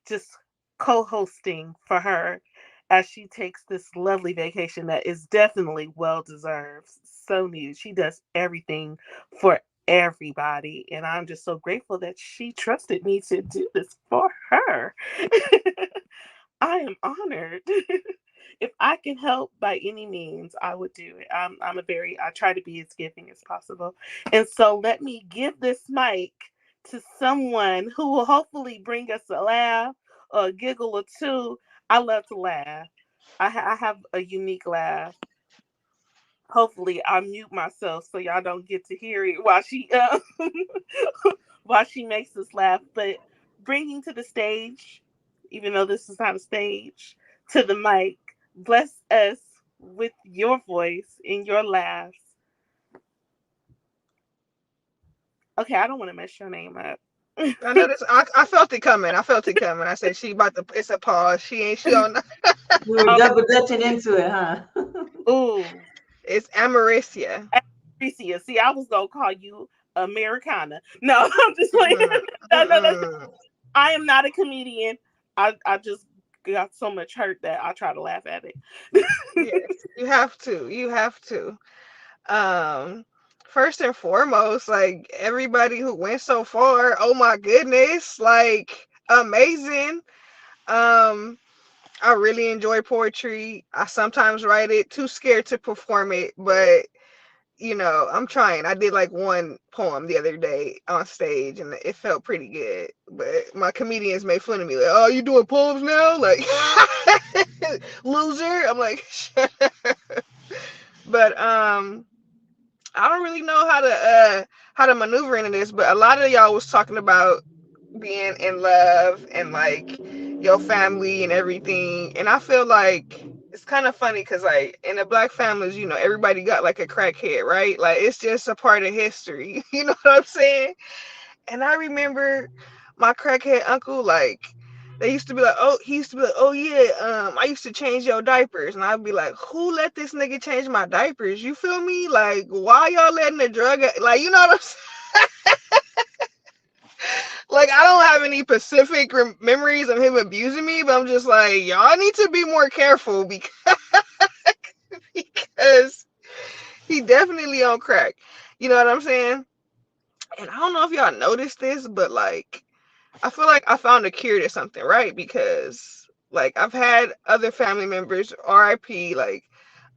[SPEAKER 2] just co-hosting for her as she takes this lovely vacation that is definitely well deserved, so needed. She does everything for everybody, and I'm just so grateful that she trusted me to do this for her. I am honored. If I can help by any means, I would do it. I try to be as giving as possible. And so let me give this mic to someone who will hopefully bring us a laugh or a giggle or two. I love to laugh. I have a unique laugh. Hopefully, I mute myself so y'all don't get to hear it while she while she makes us laugh. But bringing to the stage, even though this is not a stage, to the mic, bless us with your voice and your laughs. Okay, I don't want to mess your name up.
[SPEAKER 6] I know this. I felt it coming. I felt it coming. I said she about to. It's a pause. She ain't. She on.
[SPEAKER 1] We were
[SPEAKER 2] Oh,
[SPEAKER 1] double dutching into it, huh?
[SPEAKER 2] ooh,
[SPEAKER 6] It's Americia.
[SPEAKER 2] Patricia. See, I was gonna call you Americana. No, I'm just like
[SPEAKER 6] Mm-mm,
[SPEAKER 2] no.
[SPEAKER 6] mm-mm.
[SPEAKER 2] I am not a comedian. I just got so much hurt that I try to laugh at it.
[SPEAKER 6] Yes, you have to. You have to. Um, First and foremost, like everybody who went so far. Oh my goodness! Like amazing. Um, I really enjoy poetry. I sometimes write it. Too scared to perform it, but I'm trying. I did like one poem the other day on stage and it felt pretty good. But my comedians made fun of me, like, oh, you doing poems now? Like loser. I'm like, but I don't really know how to maneuver into this, but a lot of y'all was talking about being in love and like your family and everything. And I feel like it's kind of funny because like in the black families, everybody got like a crackhead, right? Like it's just a part of history. You know what I'm saying? And I remember my crackhead uncle, like they used to be like, oh, he used to be like, oh yeah, I used to change your diapers, and I'd be like, who let this nigga change my diapers? You feel me? Like, why y'all letting the drug, like, you know what I'm saying? Like, I don't have any specific memories of him abusing me, but I'm just like, y'all need to be more careful because he definitely on crack. You know what I'm saying? And I don't know if y'all noticed this, but like, I feel like I found a cure to something, right? Because like I've had other family members, RIP, like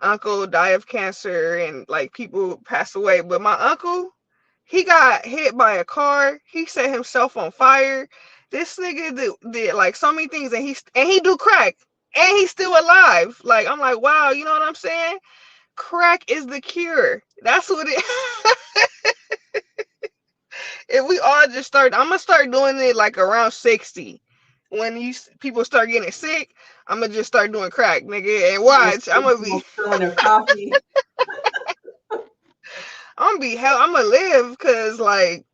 [SPEAKER 6] uncle die of cancer and like people pass away. But my uncle, He got hit by a car. He set himself on fire. This nigga did like so many things, and he do crack, and he's still alive. Like, I'm like, wow, you know what I'm saying? Crack is the cure. That's what it. If we all just start, I'm gonna start doing it like around 60. When people start getting sick, I'm gonna just start doing crack, nigga, and watch. I'm gonna be
[SPEAKER 1] spilling their coffee.
[SPEAKER 6] I'm gonna live, because like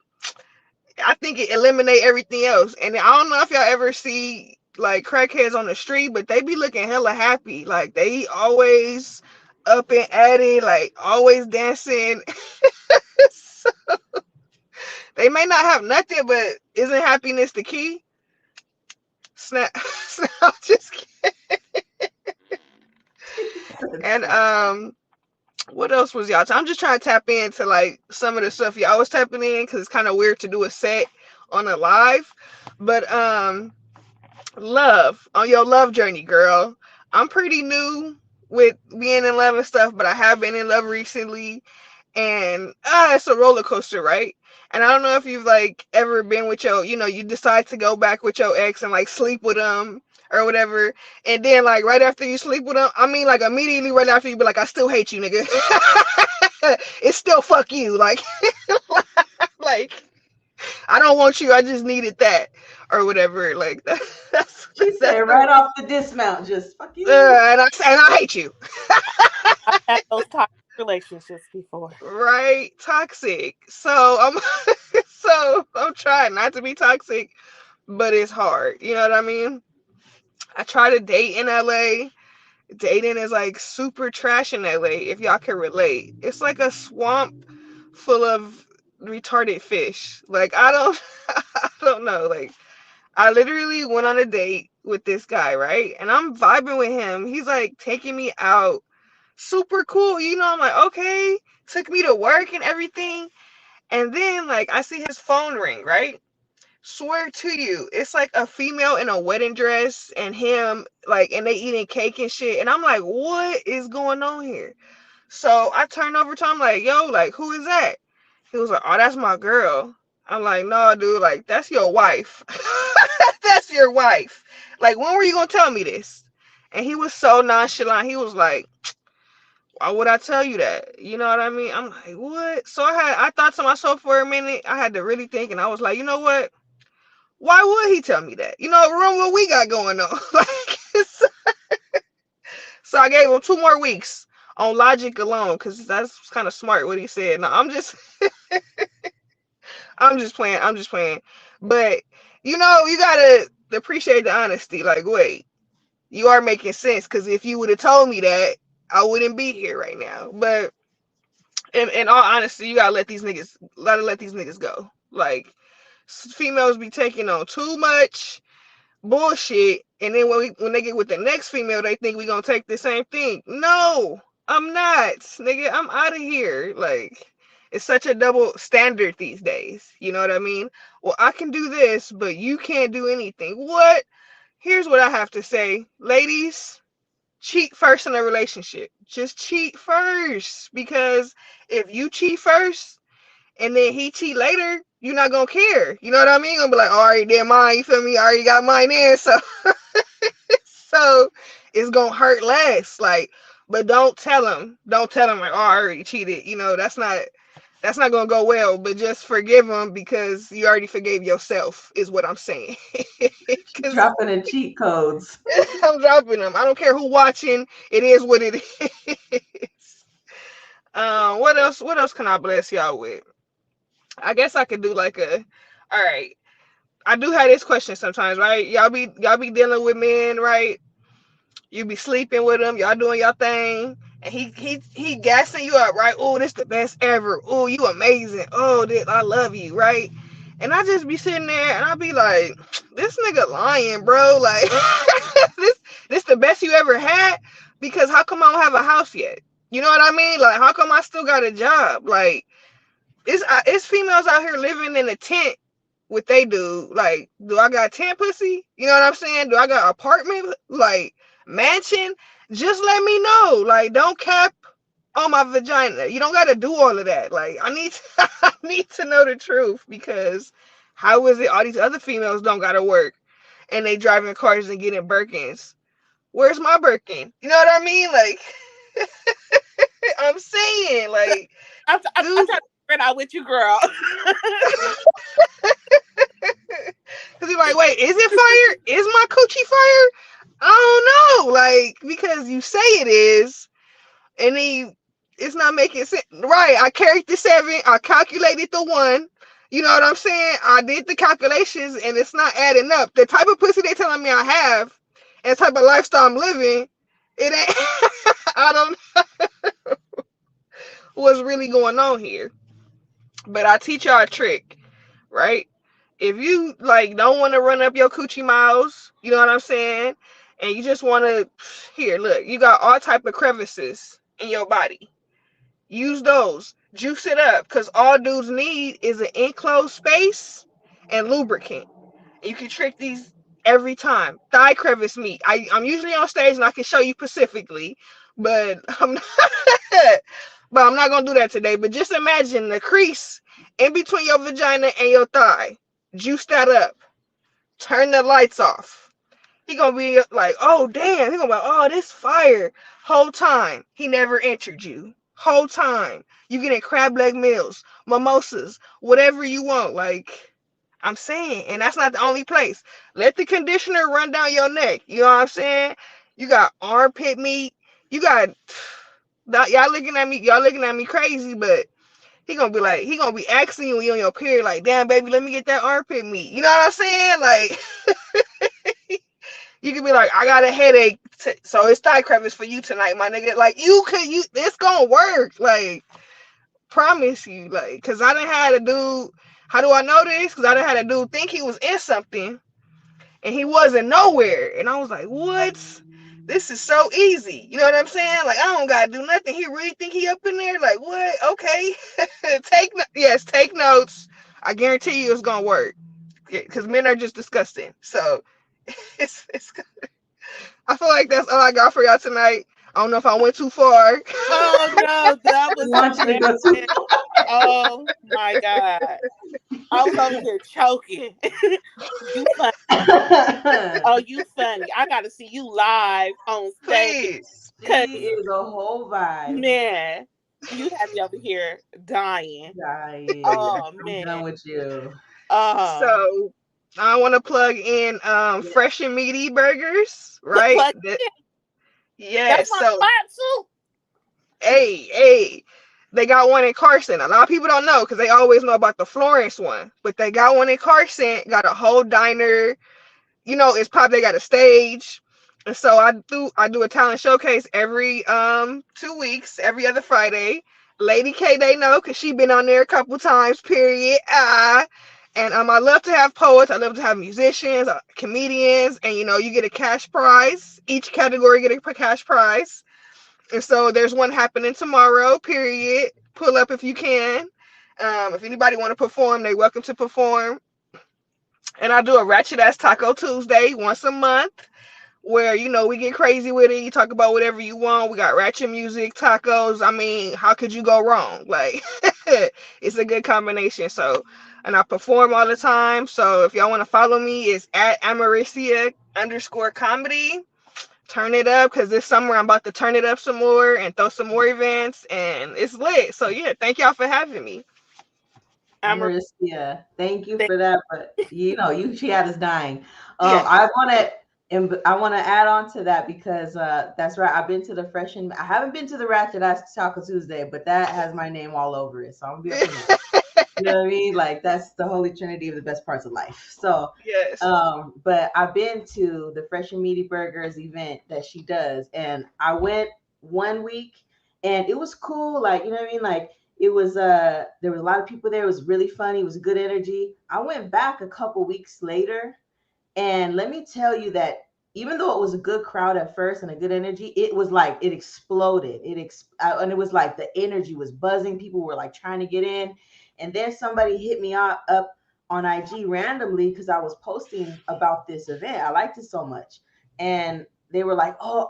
[SPEAKER 6] I think it eliminate everything else. And I don't know if y'all ever see like crackheads on the street, but they be looking hella happy. Like they always up and at it, like always dancing. So, they may not have nothing, but isn't happiness the key? Snap. I'm just kidding. And what else was y'all? I'm just trying to tap into like some of the stuff y'all was tapping in, because it's kind of weird to do a set on a live. But love, on your love journey, girl. I'm pretty new with being in love and stuff, but I have been in love recently, and it's a roller coaster, right? And I don't know if you've like ever been with you decide to go back with your ex and like sleep with them or whatever, and then like right after you sleep with them, I mean like immediately right after, you be like, I still hate you, nigga. It's still fuck you, like like I don't want you, I just needed that or whatever, like that's
[SPEAKER 1] She said right off the dismount, just fuck you.
[SPEAKER 6] and I hate you.
[SPEAKER 2] I've had those toxic relationships before.
[SPEAKER 6] Right, toxic. So I'm trying not to be toxic, but it's hard. You know what I mean? I try to date in LA. Dating is like super trash in LA, if y'all can relate. It's like a swamp full of retarded fish. Like I don't know. Like I literally went on a date with this guy, right? And I'm vibing with him. He's like taking me out. Super cool. I'm like, okay. Took me to work and everything. And then like I see his phone ring, right? Swear to you, it's like a female in a wedding dress and him, like, and they eating cake and shit. And I'm like, what is going on here? So I turned over to him like, yo, like, who is that? He was like, oh, that's my girl. I'm like, no, dude, like, that's your wife. That's your wife. Like, when were you gonna tell me this? And he was so nonchalant. He was like, why would I tell you that? You know what I mean? I'm like, what? So I thought to myself for a minute. I had to really think, and I was like, you know what? Why would he tell me that? Run what we got going on. Like, so I gave him 2 more weeks on logic alone, because that's kind of smart what he said. No, I'm just playing. I'm just playing. But you gotta appreciate the honesty. Like, wait, you are making sense, because if you would have told me that, I wouldn't be here right now. But in all honesty, you gotta let these niggas go. Like, females be taking on too much bullshit, and then when they get with the next female, they think we gonna take the same thing. No, I'm not, nigga. I'm out of here. Like, it's such a double standard these days. You know what I mean? Well, I can do this, but you can't do anything. What? Here's what I have to say, ladies. Cheat first in a relationship. Just cheat first, because if you cheat first and then he cheat later, you're not gonna care. You know what I mean? You're gonna be like, oh, I already did mine, you feel me? I already got mine in, so so it's gonna hurt less. Like, but don't tell him like, oh, I already cheated. That's not gonna go well. But just forgive him, because you already forgave yourself, is what I'm saying.
[SPEAKER 1] Dropping in cheat codes.
[SPEAKER 6] I'm dropping them. I don't care who watching. It is what it is. What else can I bless y'all with? I guess I could do like all right. I do have this question sometimes, right? Y'all be dealing with men, right? You be sleeping with them, y'all doing your thing, and he gassing you up, right? Oh, this the best ever. Oh, you amazing. Oh, I love you, right? And I just be sitting there, and I be like, this nigga lying, bro. Like, this the best you ever had? Because how come I don't have a house yet? You know what I mean? Like, how come I still got a job? Like, it's females out here living in a tent with they dude. Like, do I got tent pussy? You know what I'm saying? Do I got apartment, like mansion? Just let me know. Like, don't cap on my vagina. You don't got to do all of that. Like, I need to, I need to know the truth, because how is it all these other females don't got to work and they driving cars and getting Birkins? Where's my Birkin? You know what I mean? Like, I'm saying, like,
[SPEAKER 2] I'm trying
[SPEAKER 6] dude,
[SPEAKER 2] to figure it out with you, girl.
[SPEAKER 6] because you're like, wait, is it fire? Is my coochie fire? I don't know. Like, because you say it is, and then it's not making sense. Right? I carried the 7. I calculated the 1. You know what I'm saying? I did the calculations, and it's not adding up. The type of pussy they telling me I have, and the type of lifestyle I'm living, it ain't. I don't know what's really going on here. But I teach y'all a trick, right? If you like don't want to run up your coochie miles, you know what I'm saying, and you just want to, here, look, you got all type of crevices in your body. Use those. Juice it up, because all dudes need is an enclosed space and lubricant. You can trick these every time. Thigh crevice meat. I'm usually on stage and I can show you specifically, but I'm not, but I'm not gonna do that today. But just imagine the crease in between your vagina and your thigh. Juice that up. Turn the lights off. He gonna be like, oh damn. He gonna be like, oh, this fire. Whole time he never entered you. Whole time you getting crab leg meals, mimosas, whatever you want. Like, I'm saying, and that's not the only place. Let the conditioner run down your neck. You know what I'm saying? You got armpit meat. You got y'all looking at me crazy, but he gonna be asking you when you're on your period, like, damn baby, let me get that armpit meat. You know what I'm saying? Like, you can be like, I got a headache, so it's thigh crevice for you tonight, my nigga. Like, it's gonna work. Like, promise you, like, cause I done had a dude. How do I know this? Cause I done had a dude think he was in something, and he wasn't nowhere. And I was like, what? This is so easy. You know what I'm saying? Like, I don't gotta do nothing. He really think he up in there? Like, what? Okay. Take notes. I guarantee you it's gonna work. Because men are just disgusting. So it's I feel like that's all I got for y'all tonight. I don't know if I went too far.
[SPEAKER 2] Oh no, that
[SPEAKER 1] We
[SPEAKER 2] was
[SPEAKER 1] want you to go too
[SPEAKER 2] hilarious. Oh my God. I was over here choking. You funny.
[SPEAKER 1] far.
[SPEAKER 2] Oh, you funny. I gotta see you live on stage.
[SPEAKER 6] Please.
[SPEAKER 1] She
[SPEAKER 2] Cause
[SPEAKER 1] is a whole vibe.
[SPEAKER 2] man, you had me over here dying.
[SPEAKER 1] Dying.
[SPEAKER 2] Oh
[SPEAKER 1] I'm done
[SPEAKER 2] man.
[SPEAKER 1] with you.
[SPEAKER 2] Oh.
[SPEAKER 6] So I want to plug in
[SPEAKER 1] Yeah.
[SPEAKER 6] fresh and meaty burgers, right?
[SPEAKER 2] Plug
[SPEAKER 6] That,
[SPEAKER 2] that's
[SPEAKER 6] yes.
[SPEAKER 2] my
[SPEAKER 6] So
[SPEAKER 2] spot too.
[SPEAKER 6] hey, they got one in Carson. A lot of people don't know because they always know about the Florence one, but they got one in Carson. Got a whole diner. You know, it's pop. They got a stage, and so I do a talent showcase every 2 weeks, every other Friday. Lady K, they know because she been on there a couple times. Period. And I love to have poets. I love to have musicians, comedians, and you get a cash prize. Each category get a cash prize. And so there's one happening tomorrow. Period. Pull up if you can. If anybody want to perform, they welcome to perform. And I do a Ratchet Ass Taco Tuesday once a month where, we get crazy with it. You talk about whatever you want. We got ratchet music, tacos. I mean, how could you go wrong? Like, it's a good combination. So, and I perform all the time. So if y'all want to follow me, it's at Amaricia_comedy. Turn it up because this summer I'm about to turn it up some more and throw some more events, and it's lit. So yeah, thank y'all for having me.
[SPEAKER 2] I'm a
[SPEAKER 1] Marissia, thank you for that. But she had us dying.
[SPEAKER 2] yeah.
[SPEAKER 1] I want to add on to that because that's right. I've been to the Fresh and I haven't been to the Ratchet Ass Taco Tuesday, but that has my name all over it. So I'm gonna be up in there. You know what I mean? Like that's the holy trinity of the best parts of life. So,
[SPEAKER 6] Yes.
[SPEAKER 1] but I've been to the Fresh and Meaty Burgers event that she does, and I went one week, and it was cool. Like you know what I mean? Like it was there was a lot of people there. It was really funny. It was good energy. I went back a couple weeks later, and let me tell you that even though it was a good crowd at first and a good energy, it was like it exploded. And it was like the energy was buzzing. People were like trying to get in. And then somebody hit me up on IG randomly because I was posting about this event. I liked it so much. And they were like, oh,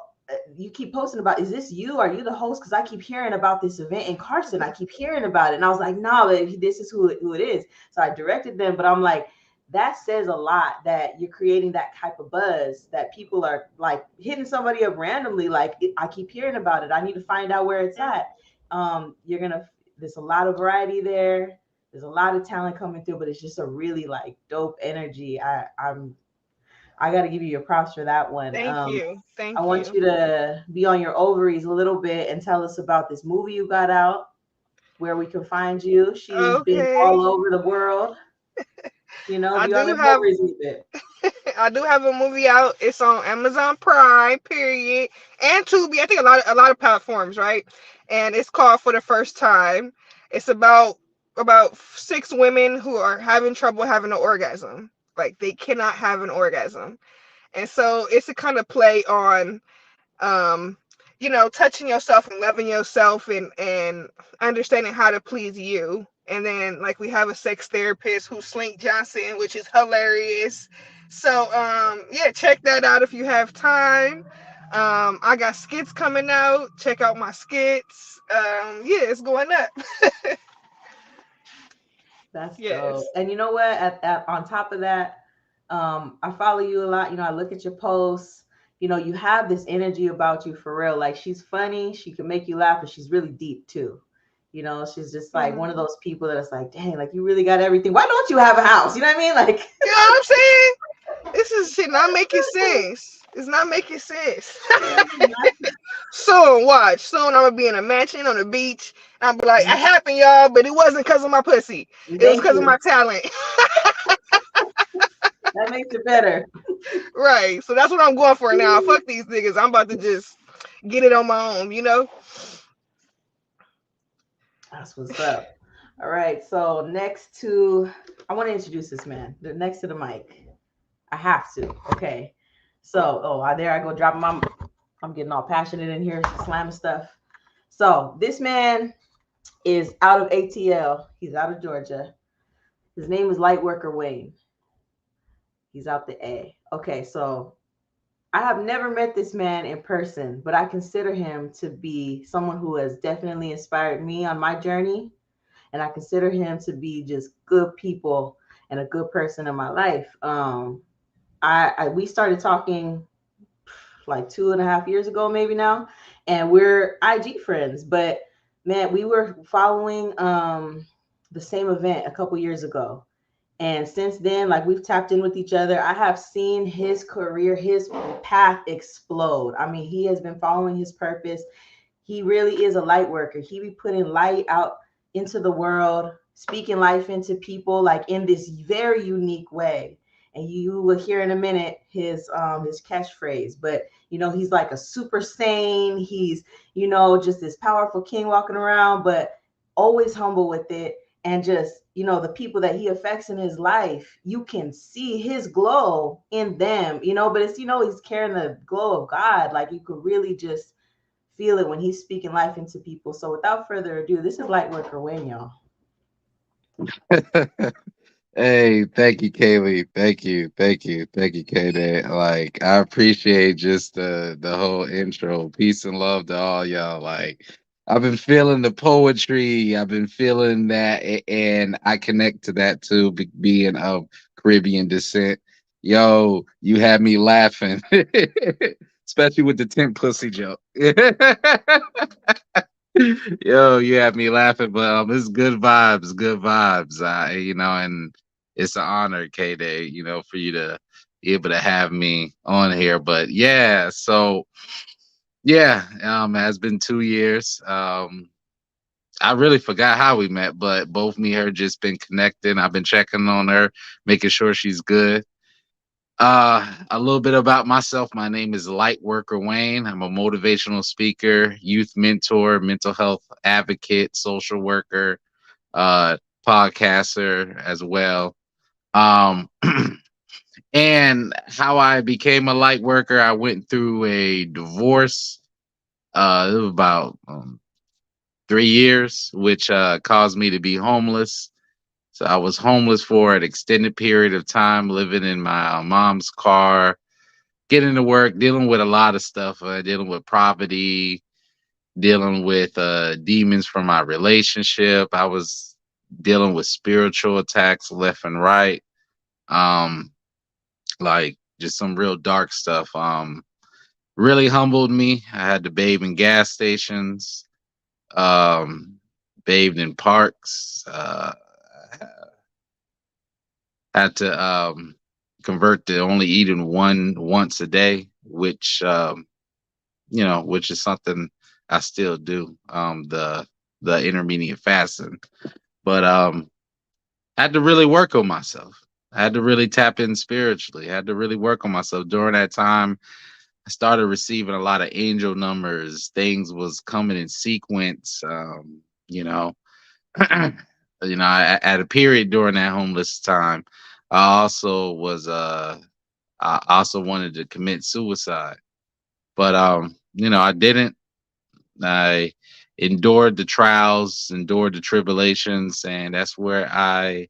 [SPEAKER 1] you keep posting about, is this you? Are you the host? Because I keep hearing about this event in Carson. I keep hearing about it. And I was like, no, this is who it is. So I directed them, but I'm like, that says a lot that you're creating that type of buzz that people are like hitting somebody up randomly. Like, I keep hearing about it. I need to find out where it's at. There's a lot of variety there. There's a lot of talent coming through, but it's just a really like dope energy. I got to give you your props for that one.
[SPEAKER 6] Thank you.
[SPEAKER 1] I
[SPEAKER 6] Thank
[SPEAKER 1] want
[SPEAKER 6] you.
[SPEAKER 1] you to be on your ovaries a little bit and tell us about this movie you got out, where we can find you. She's been
[SPEAKER 6] Okay.
[SPEAKER 1] all over the world. You know,
[SPEAKER 6] I
[SPEAKER 1] be on
[SPEAKER 6] do
[SPEAKER 1] them
[SPEAKER 6] have
[SPEAKER 1] ovaries a little bit.
[SPEAKER 6] I do have a movie out. It's on Amazon Prime, period, and Tubi. I think a lot of platforms, right? And it's called For the First Time. It's about six women who are having trouble having an orgasm. Like they cannot have an orgasm, and so it's a kind of play on um touching yourself and loving yourself and understanding how to please you. And then like we have a sex therapist who's Slink Johnson, which is hilarious. So yeah, check that out if you have time. I got skits coming out. Check out my skits. Yeah, it's going up.
[SPEAKER 1] That's dope.
[SPEAKER 6] Yes.
[SPEAKER 1] And you know what? On top of that, I follow you a lot. You know, I look at your posts. You know, you have this energy about you for real. Like, she's funny, she can make you laugh, but she's really deep too. You know, she's just like one of those people that's like, dang, like you really got everything. Why don't you have a house? You know what I mean? Like,
[SPEAKER 6] You know what I'm saying? This is shit not making sense. It's not making sense. Soon, watch. Soon I'm gonna be in a mansion on the beach. And I'll be like, it happened, y'all, but it wasn't because of my pussy. It was
[SPEAKER 1] thank
[SPEAKER 6] because of
[SPEAKER 1] you.
[SPEAKER 6] my talent.
[SPEAKER 1] That makes it better.
[SPEAKER 6] Right. So that's what I'm going for now. Fuck these niggas. I'm about to just get it on my own.
[SPEAKER 1] That's what's up. All right. So next to, I want to introduce this man. The next to the mic. I have to. Okay. So, there I go dropping my. I'm getting all passionate in here, slamming stuff. So this man is out of ATL. He's out of Georgia. His name is Lightworker Wayne. He's out the A. Okay, so I have never met this man in person, but I consider him to be someone who has definitely inspired me on my journey. And I consider him to be just good people and a good person in my life. We started talking like 2.5 years ago, maybe now, and we're IG friends. But man, we were following the same event a couple years ago, and since then, like, we've tapped in with each other. I have seen his career, his path explode. I mean, he has been following his purpose. He really is a light worker. He be putting light out into the world, speaking life into people, like in this very unique way. And you will hear in a minute his catchphrase. But you know, he's like a super sane. He's, you know, just this powerful king walking around, but always humble with it. And just, you know, the people that he affects in his life, you can see his glow in them, you know, but it's, you know, he's carrying the glow of God. Like, you could really just feel it when he's speaking life into people. So without further ado, this is Lightworker Wayne, y'all.
[SPEAKER 4] Hey, thank you, Kaylee. Thank you, K-Day. Like, I appreciate just the whole intro. Peace and love to all y'all. Like, I've been feeling the poetry. I've been feeling that, and I connect to that too, being of Caribbean descent. Yo, you had me laughing, especially with the tent pussy joke. Yo, you had me laughing, but it's good vibes, good vibes. And it's an honor, K Day, for you to be able to have me on here. But yeah, so yeah, it has been 2 years. I really forgot how we met, but both me and her just been connecting. I've been checking on her, making sure she's good. A little bit about myself. My name is Lightworker Wayne. I'm a motivational speaker, youth mentor, mental health advocate, social worker, uh, podcaster as well. Um, and how I became a light worker, I went through a divorce. It was about 3 years, which caused me to be homeless. So I was homeless for an extended period of time, living in my mom's car, getting to work, dealing with a lot of stuff, dealing with poverty, dealing with demons from my relationship. I was dealing with spiritual attacks left and right. Um, like just some real dark stuff. Really humbled me. I had to bathe in gas stations, um, bathed in parks. Had to convert to only eating one once a day, which which is something I still do. The intermediate fasting, but had to really work on myself. I had to really tap in spiritually. I had to really work on myself during that time. I started receiving a lot of angel numbers. Things was coming in sequence. You know, at a period during that homeless time, I also was I also wanted to commit suicide, but I didn't. I endured the trials, endured the tribulations, and that's where I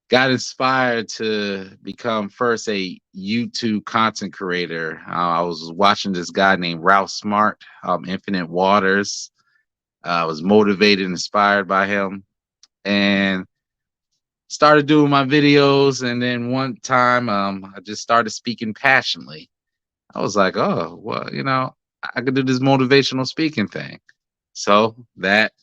[SPEAKER 4] got inspired to become first a YouTube content creator. I was watching this guy named Ralph Smart, Infinite Waters. I was motivated, inspired by him, and started doing my videos. And then one time, I just started speaking passionately. I was like, oh, well, I could do this motivational speaking thing. So that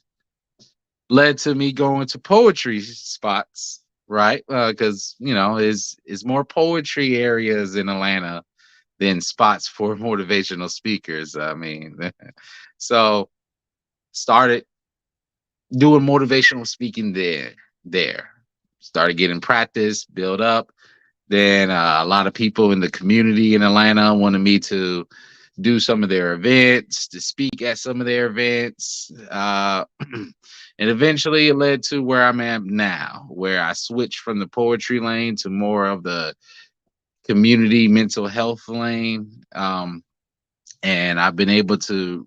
[SPEAKER 4] led to me going to poetry spots, right? Because is more poetry areas in Atlanta than spots for motivational speakers. I mean, so started doing motivational speaking there. Started getting practice, build up. Then a lot of people in the community in Atlanta wanted me to do some of their events, to speak at some of their events. And eventually it led to where I'm at now, where I switched from the poetry lane to more of the community mental health lane. And I've been able to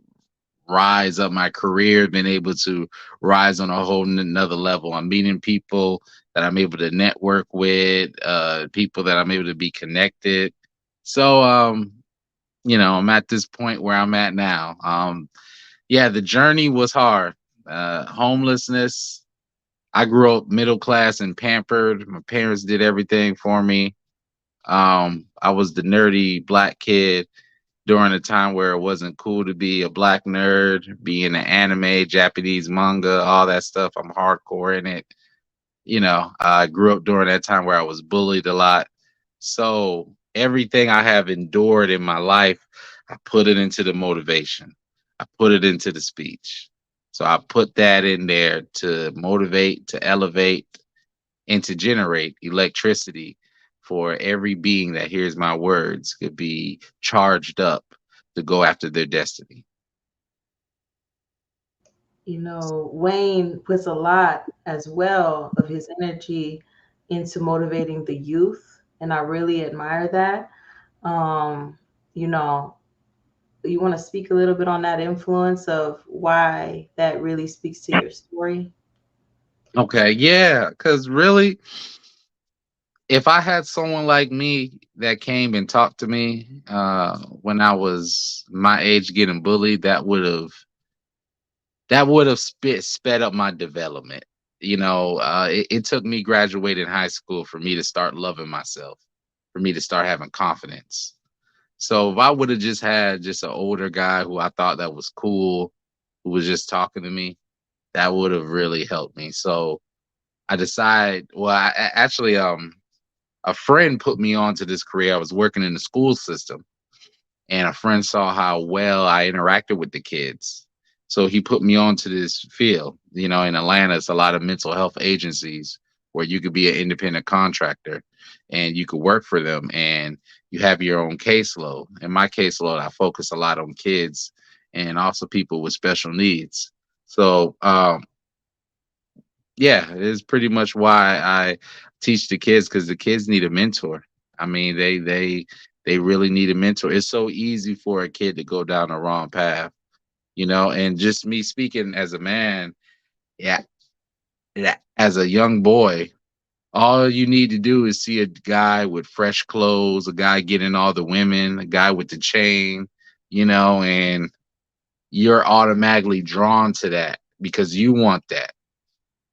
[SPEAKER 4] rise up my career, been able to rise on a whole another level. I'm meeting people that I'm able to network with, people that I'm able to be connected. So, I'm at this point where I'm at now. Yeah, the journey was hard. Homelessness. I grew up middle class and pampered. My parents did everything for me. I was the nerdy black kid during a time where it wasn't cool to be a black nerd, be in the anime, Japanese manga, all that stuff. I'm hardcore in it. I grew up during that time where I was bullied a lot. So everything I have endured in my life, I put it into the motivation. I put it into the speech. So I put that in there to motivate, to elevate, and to generate electricity for every being that hears my words could be charged up to go after their destiny.
[SPEAKER 1] Wayne puts a lot as well of his energy into motivating the youth, and I really admire that. Um, you know, you want to speak a little bit on that influence of why that really speaks to your story?
[SPEAKER 4] Okay, yeah, because really, if I had someone like me that came and talked to me when I was my age getting bullied, that would have sped up my development. It took me graduating high school for me to start loving myself, for me to start having confidence. So if I would have just had just an older guy who I thought that was cool, who was just talking to me, that would have really helped me. So I decided, well, actually, a friend put me onto this career. I was working in the school system, and a friend saw how well I interacted with the kids. So he put me onto this field. In Atlanta, it's a lot of mental health agencies where you could be an independent contractor and you could work for them and you have your own caseload. In my caseload, I focus a lot on kids and also people with special needs. So, yeah, it is pretty much why I teach the kids because the kids need a mentor. I mean, they really need a mentor. It's so easy for a kid to go down the wrong path, and just me speaking as a man, yeah, yeah, as a young boy, All you need to do is see a guy with fresh clothes, a guy getting all the women, a guy with the chain, and you're automatically drawn to that because you want that,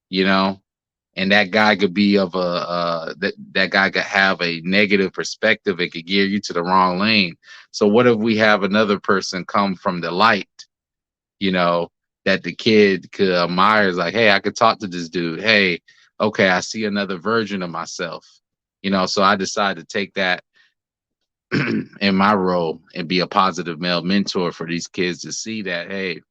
[SPEAKER 4] you know. And that guy could be of that guy could have a negative perspective. It could gear you to the wrong lane. So what if we have another person come from the light, you know, that the kid could admire? Is like, hey, I could talk to this dude. Hey, okay, I see another version of myself. So I decided to take that in my role and be a positive male mentor for these kids to see that, hey,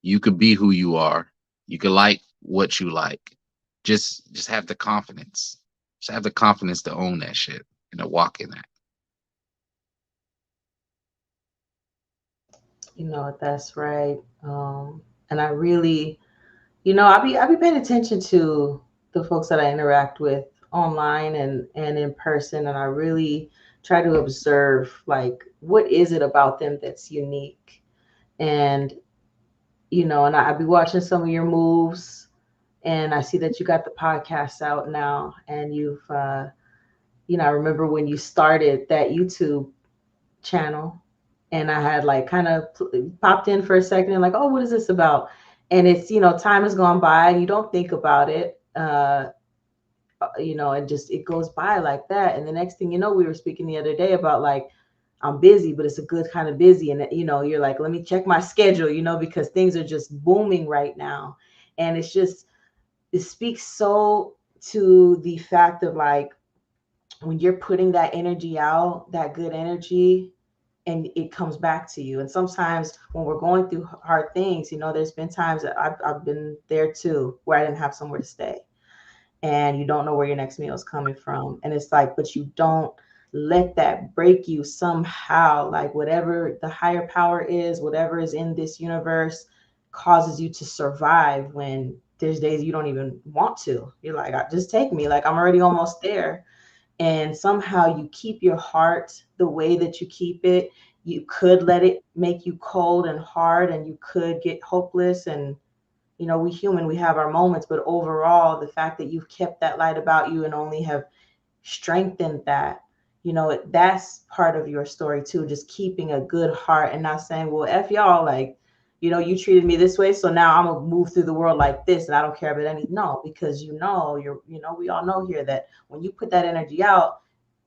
[SPEAKER 4] you could be who you are. You could like what you like. Just have the confidence. Just have the confidence to own that shit and to walk in that.
[SPEAKER 1] That's right. And I really, I be paying attention to the folks that I interact with online and in person, and I really try to observe like what is it about them that's unique. And and I be watching some of your moves, and I see that you got the podcast out now, and you've I remember when you started that YouTube channel, and I had like kind of popped in for a second and like, oh, what is this about? And it's, time has gone by and you don't think about it. And just it goes by like that. And the next thing you know, we were speaking the other day about like, I'm busy, but it's a good kind of busy. And you're like, let me check my schedule, because things are just booming right now. And it speaks so to the fact of like, when you're putting that energy out, that good energy, and it comes back to you. And sometimes when we're going through hard things, there's been times that I've been there too, where I didn't have somewhere to stay, and you don't know where your next meal is coming from. And it's like, but you don't let that break you somehow. Like whatever the higher power is, whatever is in this universe causes you to survive when there's days you don't even want to. You're like, just take me. Like I'm already almost there. And somehow you keep your heart the way that you keep it. You could let it make you cold and hard, and you could get hopeless. And we human, we have our moments, but overall, the fact that you've kept that light about you and only have strengthened that, that's part of your story too. Just keeping a good heart and not saying, well, F y'all, like, you treated me this way, so now I'm gonna move through the world like this and I don't care about any. No, because we all know here that when you put that energy out,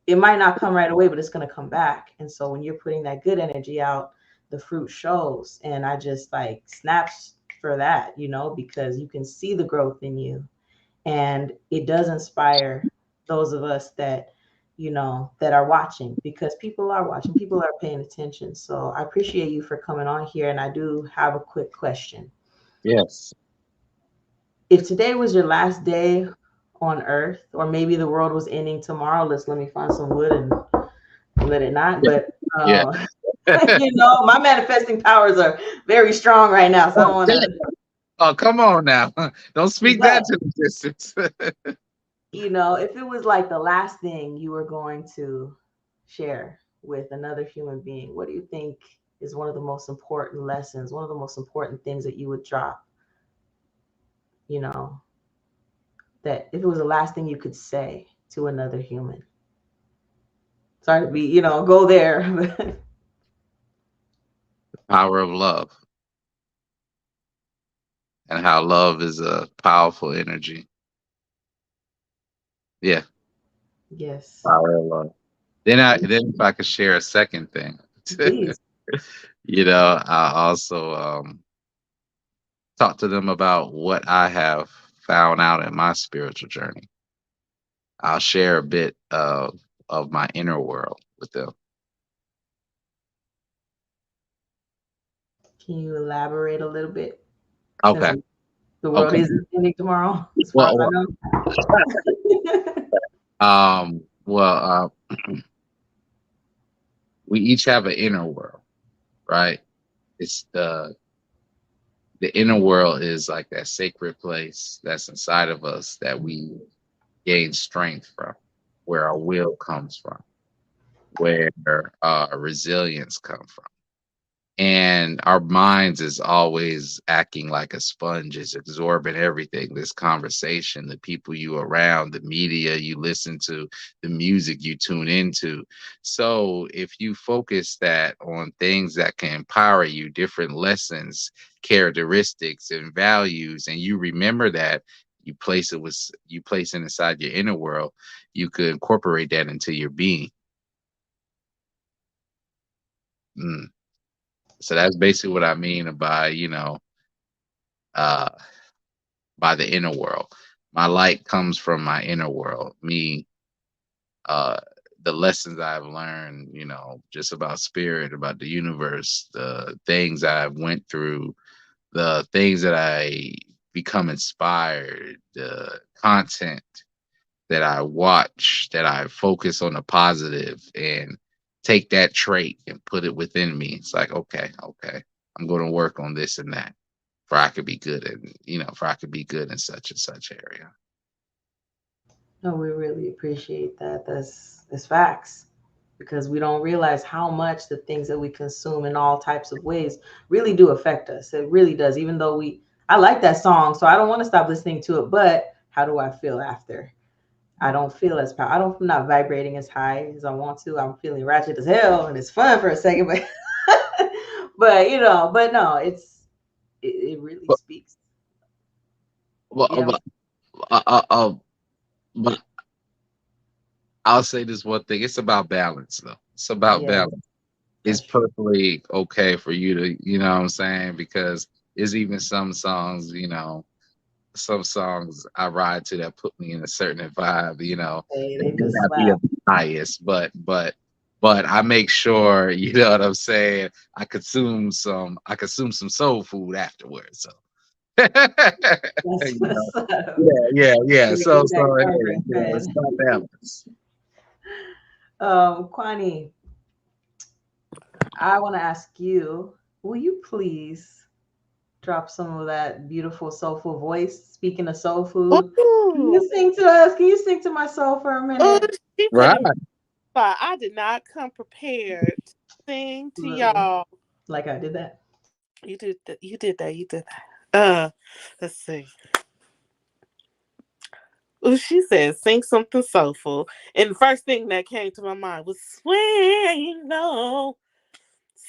[SPEAKER 1] it might not come right away, but it's gonna come back. And so when you're putting that good energy out, the fruit shows. And I just like snaps for that, because you can see the growth in you. And it does inspire those of us that that are watching, because people are watching, people are paying attention. So I appreciate you for coming on here. And I do have a quick question.
[SPEAKER 4] Yes.
[SPEAKER 1] If today was your last day on earth, or maybe the world was ending tomorrow, let me find some wood and let it not, but
[SPEAKER 4] Yeah.
[SPEAKER 1] my manifesting powers are very strong right now, so I don't want to.
[SPEAKER 4] Oh, come on now. Don't speak
[SPEAKER 1] But
[SPEAKER 4] that to the distance.
[SPEAKER 1] if it was like the last thing you were going to share with another human being, what do you think is one of the most important lessons, one of the most important things that you would drop? That if it was the last thing you could say to another human. Sorry to be, go there.
[SPEAKER 4] Power of love, and how love is a powerful energy. Yeah,
[SPEAKER 1] Yes,
[SPEAKER 4] power of love. Then if I could share a second thing,
[SPEAKER 1] please.
[SPEAKER 4] I also talk to them about what I have found out in my spiritual journey. I'll share a bit of my inner world with them.
[SPEAKER 1] Can you elaborate a little bit? Since
[SPEAKER 4] Okay.
[SPEAKER 1] the world
[SPEAKER 4] Okay.
[SPEAKER 1] isn't ending tomorrow, as far as I
[SPEAKER 4] Well,
[SPEAKER 1] know.
[SPEAKER 4] well, we each have an inner world, right? It's the inner world is like that sacred place that's inside of us that we gain strength from, where our will comes from, where our resilience comes from. and our minds is always acting like a sponge, is absorbing everything, this conversation, the people you around, the media you listen to, the music you tune into. So if you focus that on things that can empower you, different lessons, characteristics and values, and you remember that, you place it inside your inner world, you could incorporate that into your being. Mm. So that's basically what I mean by, uh, by the inner world. My light comes from my inner world. Me, uh, the lessons I've learned, just about spirit, about the universe, the things I've went through, the things that I become inspired, the content that I watch, that I focus on the positive and take that trait and put it within me. It's like, okay, I'm going to work on this and that for I could be good and for I could be good in such and such area.
[SPEAKER 1] No, we really appreciate that. That's facts, because we don't realize how much the things that we consume in all types of ways really do affect us. It really does. Even though I like that song, so I don't want to stop listening to it. But how do I feel after? I don't feel as power. I'm not vibrating as high as I want to. I'm feeling ratchet as hell, and it's fun for a second, but but no, it really
[SPEAKER 4] But,
[SPEAKER 1] speaks.
[SPEAKER 4] well,
[SPEAKER 1] Yeah,
[SPEAKER 4] but I'll say this one thing. It's about balance, though. It's about
[SPEAKER 1] yeah,
[SPEAKER 4] balance. It's
[SPEAKER 1] that's true.
[SPEAKER 4] perfectly okay for you to, you know what I'm saying? Because there's even some songs I ride to that put me in a certain vibe,
[SPEAKER 1] Hey,
[SPEAKER 4] they
[SPEAKER 1] they
[SPEAKER 4] may
[SPEAKER 1] just
[SPEAKER 4] not be
[SPEAKER 1] slap.
[SPEAKER 4] of the highest, but I make sure, you know what I'm saying, I consume some soul food afterwards. So
[SPEAKER 1] That's
[SPEAKER 4] you know,
[SPEAKER 1] what's up.
[SPEAKER 4] yeah.
[SPEAKER 1] You
[SPEAKER 4] So
[SPEAKER 1] get that
[SPEAKER 4] yeah,
[SPEAKER 1] karma,
[SPEAKER 4] it's
[SPEAKER 1] man.
[SPEAKER 4] about balance.
[SPEAKER 1] Kwani, I want to ask you, will you please drop some of that beautiful soulful voice? Speaking of soul food, can
[SPEAKER 2] Ooh,
[SPEAKER 1] you sing to us? Can you sing to my soul for a
[SPEAKER 2] ooh,
[SPEAKER 1] minute?
[SPEAKER 2] she put
[SPEAKER 4] Right.
[SPEAKER 2] him in the spot. I did not come prepared to sing to
[SPEAKER 1] Absolutely.
[SPEAKER 2] y'all.
[SPEAKER 1] Like I did that.
[SPEAKER 2] You did that. You did that. You did that. Let's see. Well, she said, sing something soulful. And the first thing that came to my mind was swing low,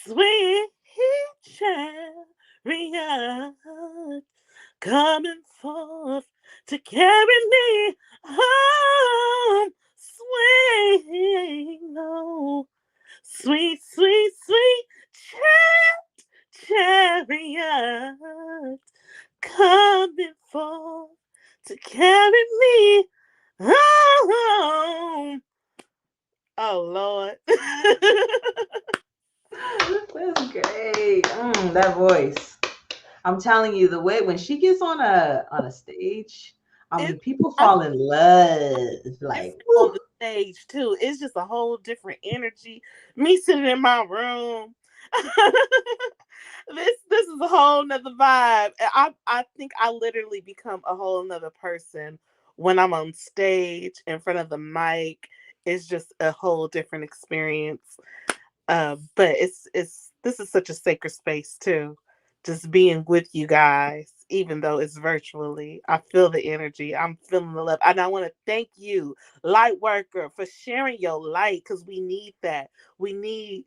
[SPEAKER 2] sweet chariot coming forth to carry me home. Swing low, sweet, sweet, sweet chariot coming forth to carry me home. Oh Lord.
[SPEAKER 1] That's great. That voice. I'm telling you, the way when she gets on a stage, I
[SPEAKER 2] It,
[SPEAKER 1] mean, people
[SPEAKER 2] I
[SPEAKER 1] fall in love. Like,
[SPEAKER 2] different on
[SPEAKER 1] woo.
[SPEAKER 2] the stage too. It's just a whole different energy. Me sitting in my room. This is a whole nother vibe. I think I literally become a whole nother person when I'm on stage in front of the mic. It's just a whole different experience. But it's this is such a sacred space too. Just being with you guys, even though it's virtually. I feel the energy. I'm feeling the love. And I want to thank you, light worker, for sharing your light, because we need that. We need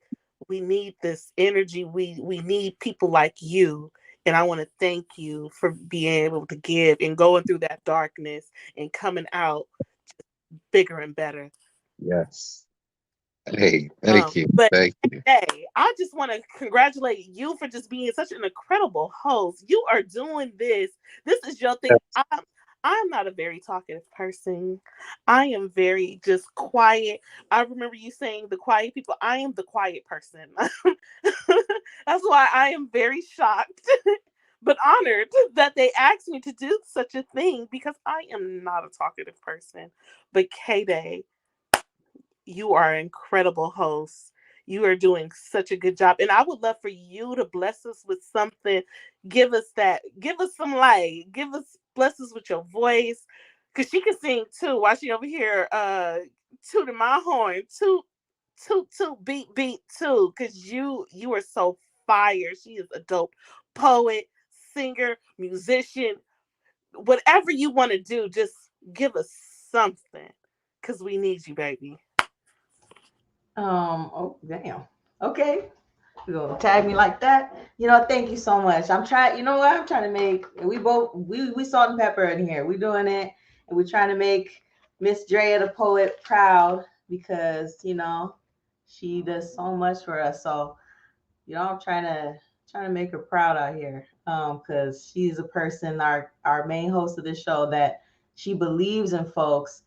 [SPEAKER 2] we need this energy. We need people like you. And I want to thank you for being able to give and going through that darkness and coming out bigger and better.
[SPEAKER 4] Yes. Hey, thank you.
[SPEAKER 2] But
[SPEAKER 4] Thank you.
[SPEAKER 2] hey, I just want to congratulate you for just being such an incredible host. You are doing this. This is your thing. I'm not a very talkative person. I am very just quiet. I remember you saying the quiet people. I am the quiet person. That's why I am very shocked, but honored that they asked me to do such a thing, because I am not a talkative person. But K Day, you are an incredible host. You are doing such a good job. And I would love for you to bless us with something. Give us that. Give us some light. Bless us with your voice. Cause she can sing too. While she over here tooting my horn. Toot, toot, toot, beat, beat too. Cause you are so fire. She is a dope poet, singer, musician, whatever you want to do. Just give us something, because we need you, baby.
[SPEAKER 1] Oh damn. Okay. You gonna tag me like that? Thank you so much. I'm trying. You know what? I'm trying to make. We salt and pepper in here. We doing it, and we're trying to make Miss Drea the poet proud because she does so much for us. So I'm trying to make her proud out here. Because she's a person, our main host of this show, that she believes in folks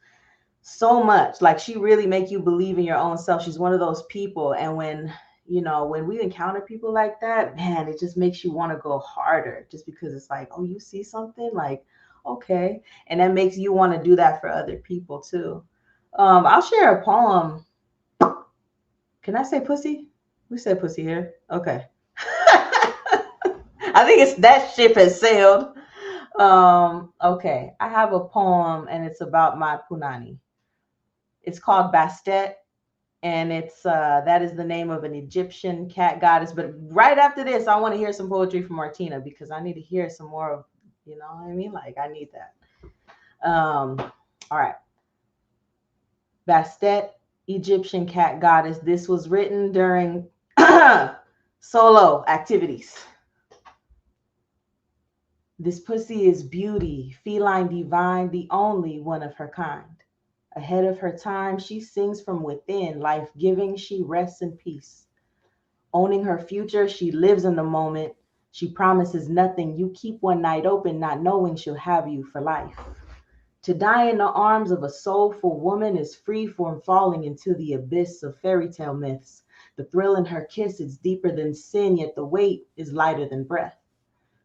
[SPEAKER 1] so much. Like, she really make you believe in your own self. She's one of those people, and when we encounter people like that, man, it just makes you want to go harder, just because it's like, oh, you see something, like, okay. And that makes you want to do that for other people too. I'll share a poem. Can I say pussy? We said pussy here. Okay. I think it's that ship has sailed. Okay, I have a poem, and it's about my punani. It's called Bastet, and it's that is the name of an Egyptian cat goddess. But right after this, I want to hear some poetry from Martina, because I need to hear some more of, you know what I mean? Like, I need that. All right. Bastet, Egyptian cat goddess. This was written during solo activities. This pussy is beauty, feline divine, the only one of her kind. Ahead of her time, she sings from within, life-giving, she rests in peace. Owning her future, she lives in the moment. She promises nothing. You keep one night open, not knowing she'll have you for life. To die in the arms of a soulful woman is free from falling into the abyss of fairy tale myths. The thrill in her kiss is deeper than sin, yet the weight is lighter than breath.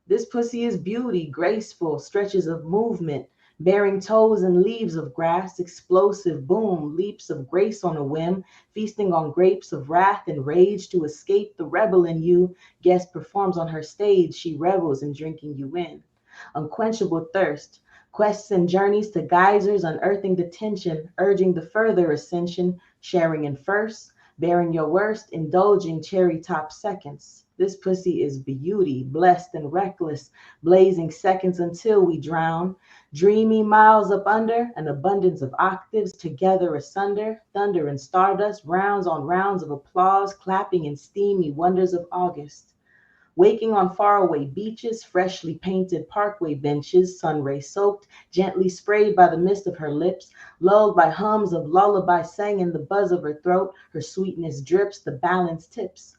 [SPEAKER 1] This pussy is beauty, graceful, stretches of movement, bearing toes and leaves of grass, explosive boom, leaps of grace on a whim, feasting on grapes of wrath and rage to escape the rebel in you. Guest performs on her stage, she revels in drinking you in. Unquenchable thirst, quests and journeys to geysers, unearthing the tension, urging the further ascension, sharing in first, bearing your worst, indulging cherry top seconds. This pussy is beauty, blessed and reckless, blazing seconds until we drown. Dreamy miles up under, an abundance of octaves together asunder, thunder and stardust, rounds on rounds of applause, clapping in steamy wonders of August. Waking on faraway beaches, freshly painted parkway benches, sunray soaked, gently sprayed by the mist of her lips, lulled by hums of lullaby sang in the buzz of her throat, her sweetness drips, the balance tips.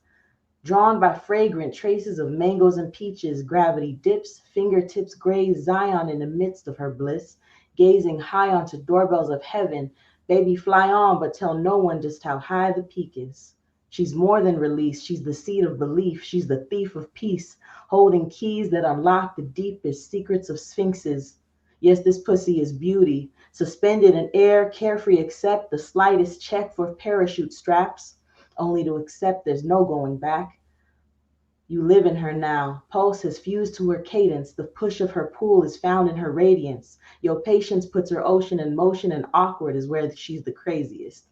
[SPEAKER 1] Drawn by fragrant traces of mangoes and peaches, gravity dips, fingertips graze Zion in the midst of her bliss, gazing high onto doorbells of heaven. Baby, fly on, but tell no one just how high the peak is. She's more than release, she's the seed of belief, she's the thief of peace, holding keys that unlock the deepest secrets of sphinxes. Yes, this pussy is beauty, suspended in air, carefree, accept the slightest check for parachute straps, only to accept there's no going back. You live in her now. Pulse has fused to her cadence. The push of her pool is found in her radiance. Your patience puts her ocean in motion, and awkward is where she's the craziest.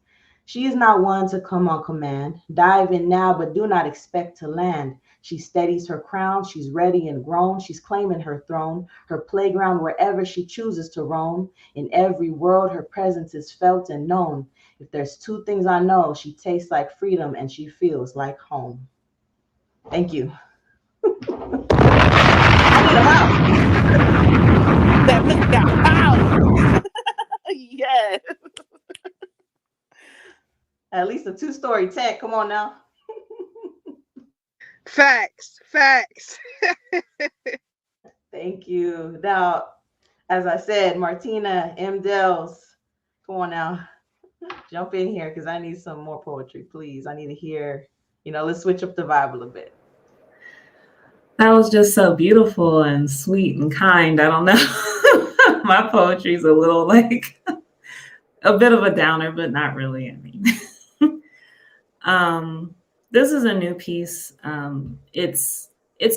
[SPEAKER 1] She is not one to come on command. Dive in now, but do not expect to land. She steadies her crown. She's ready and grown. She's claiming her throne, her playground wherever she chooses to roam. In every world, her presence is felt and known. If there's two things I know, she tastes like freedom and she feels like home. Thank you. I need a house.
[SPEAKER 2] That pussy got power. Yes.
[SPEAKER 1] At least a two-story tent. Come on now.
[SPEAKER 6] Facts.
[SPEAKER 1] Thank you. Now, as I said, Martina M. Dells, come on now. Jump in here because I need some more poetry, please. I need to hear, let's switch up the vibe a little bit.
[SPEAKER 5] That was just so beautiful and sweet and kind. I don't know. My poetry's a little like a bit of a downer, but not really. I mean, this is a new piece. It's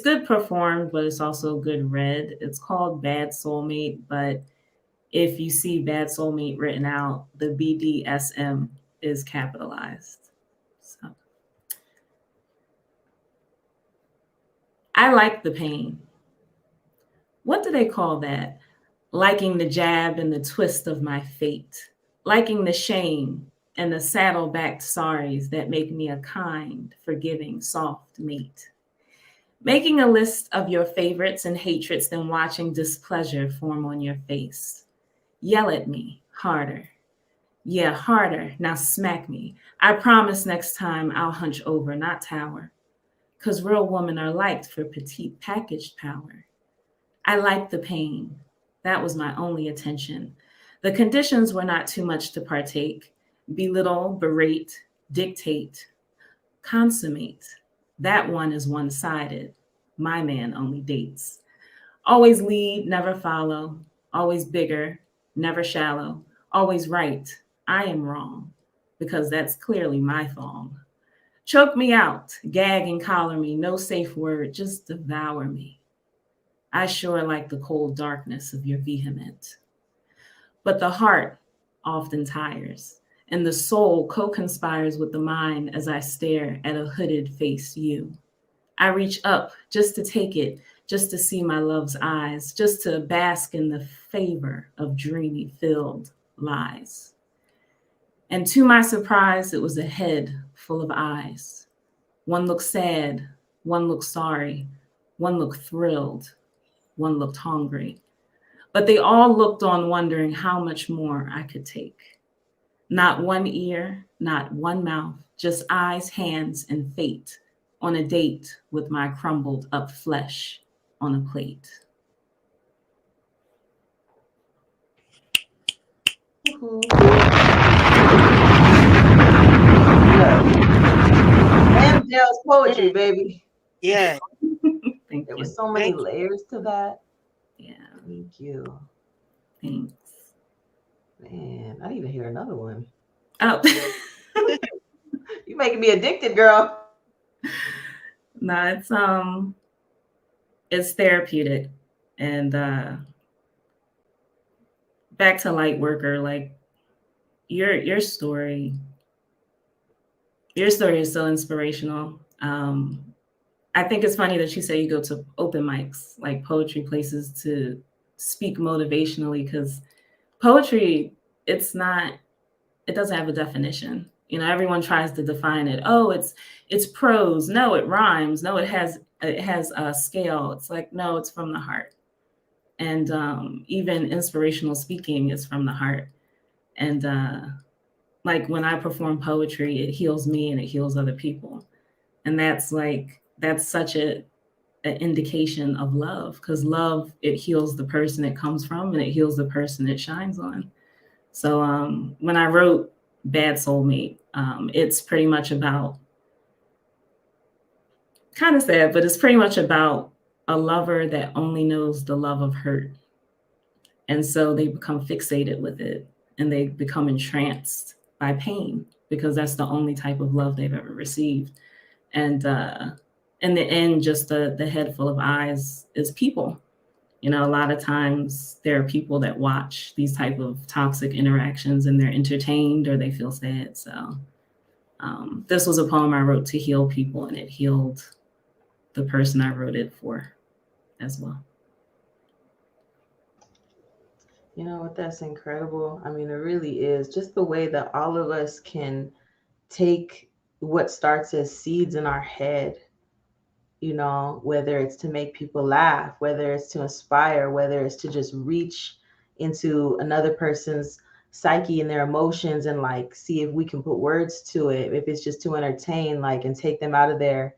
[SPEAKER 5] good performed, but it's also good read. It's called Bad Soulmate, but if you see Bad Soulmate written out, the BDSM is capitalized. So I like the pain. What do they call that? Liking the jab and the twist of my fate, liking the shame and the saddle-backed sorries that make me a kind, forgiving, soft mate. Making a list of your favorites and hatreds, then watching displeasure form on your face. Yell at me harder. Yeah, harder. Now smack me. I promise next time I'll hunch over, not tower. 'Cause real women are liked for petite packaged power. I liked the pain. That was my only attention. The conditions were not too much to partake. Belittle, berate, dictate, consummate. That one is one sided. My man only dates. Always lead, never follow. Always bigger, never shallow. Always right. I am wrong because that's clearly my thong. Choke me out, gag and collar me. No safe word, just devour me. I sure like the cold darkness of your vehement. But the heart often tires, and the soul co conspires with the mind as I stare at a hooded face you. I reach up just to take it, just to see my love's eyes, just to bask in the favor of dreamy filled lies. And to my surprise, it was a head full of eyes. One looked sad, one looked sorry, one looked thrilled, one looked hungry. But they all looked on, wondering how much more I could take. Not one ear, not one mouth, just eyes, hands, and fate on a date with my crumbled up flesh on a plate.
[SPEAKER 1] Amgel's poetry, baby.
[SPEAKER 2] Yeah.
[SPEAKER 5] Thank
[SPEAKER 1] There
[SPEAKER 5] you.
[SPEAKER 1] were so many
[SPEAKER 2] Thank you.
[SPEAKER 1] layers to that.
[SPEAKER 5] Yeah,
[SPEAKER 1] Thank you.
[SPEAKER 5] thanks.
[SPEAKER 1] Man, I need to hear another one.
[SPEAKER 5] Oh,
[SPEAKER 1] You making me addicted, girl.
[SPEAKER 5] no, it's therapeutic, and back to light worker, like your story is so inspirational. I think it's funny that you say you go to open mics, like poetry places, to speak motivationally, because poetry, it doesn't have a definition. You know, everyone tries to define it. Oh, it's prose. No, it rhymes. No, it has a scale. It's like, no, it's from the heart. And even inspirational speaking is from the heart. And like when I perform poetry, it heals me and it heals other people. And that's such an indication of love, because love, it heals the person it comes from and it heals the person it shines on. So when I wrote Bad Soulmate, it's pretty much about, kind of sad, but it's pretty much about a lover that only knows the love of hurt. And so they become fixated with it and they become entranced by pain because that's the only type of love they've ever received. And in the end, just the head full of eyes is people. You know, a lot of times there are people that watch these type of toxic interactions and they're entertained or they feel sad. So this was a poem I wrote to heal people, and it healed the person I wrote it for as well.
[SPEAKER 1] You know what? That's incredible. I mean, it really is just the way that all of us can take what starts as seeds in our head, you know, whether it's to make people laugh, whether it's to inspire, whether it's to just reach into another person's psyche and their emotions and like see if we can put words to it, if it's just to entertain, like, and take them out of their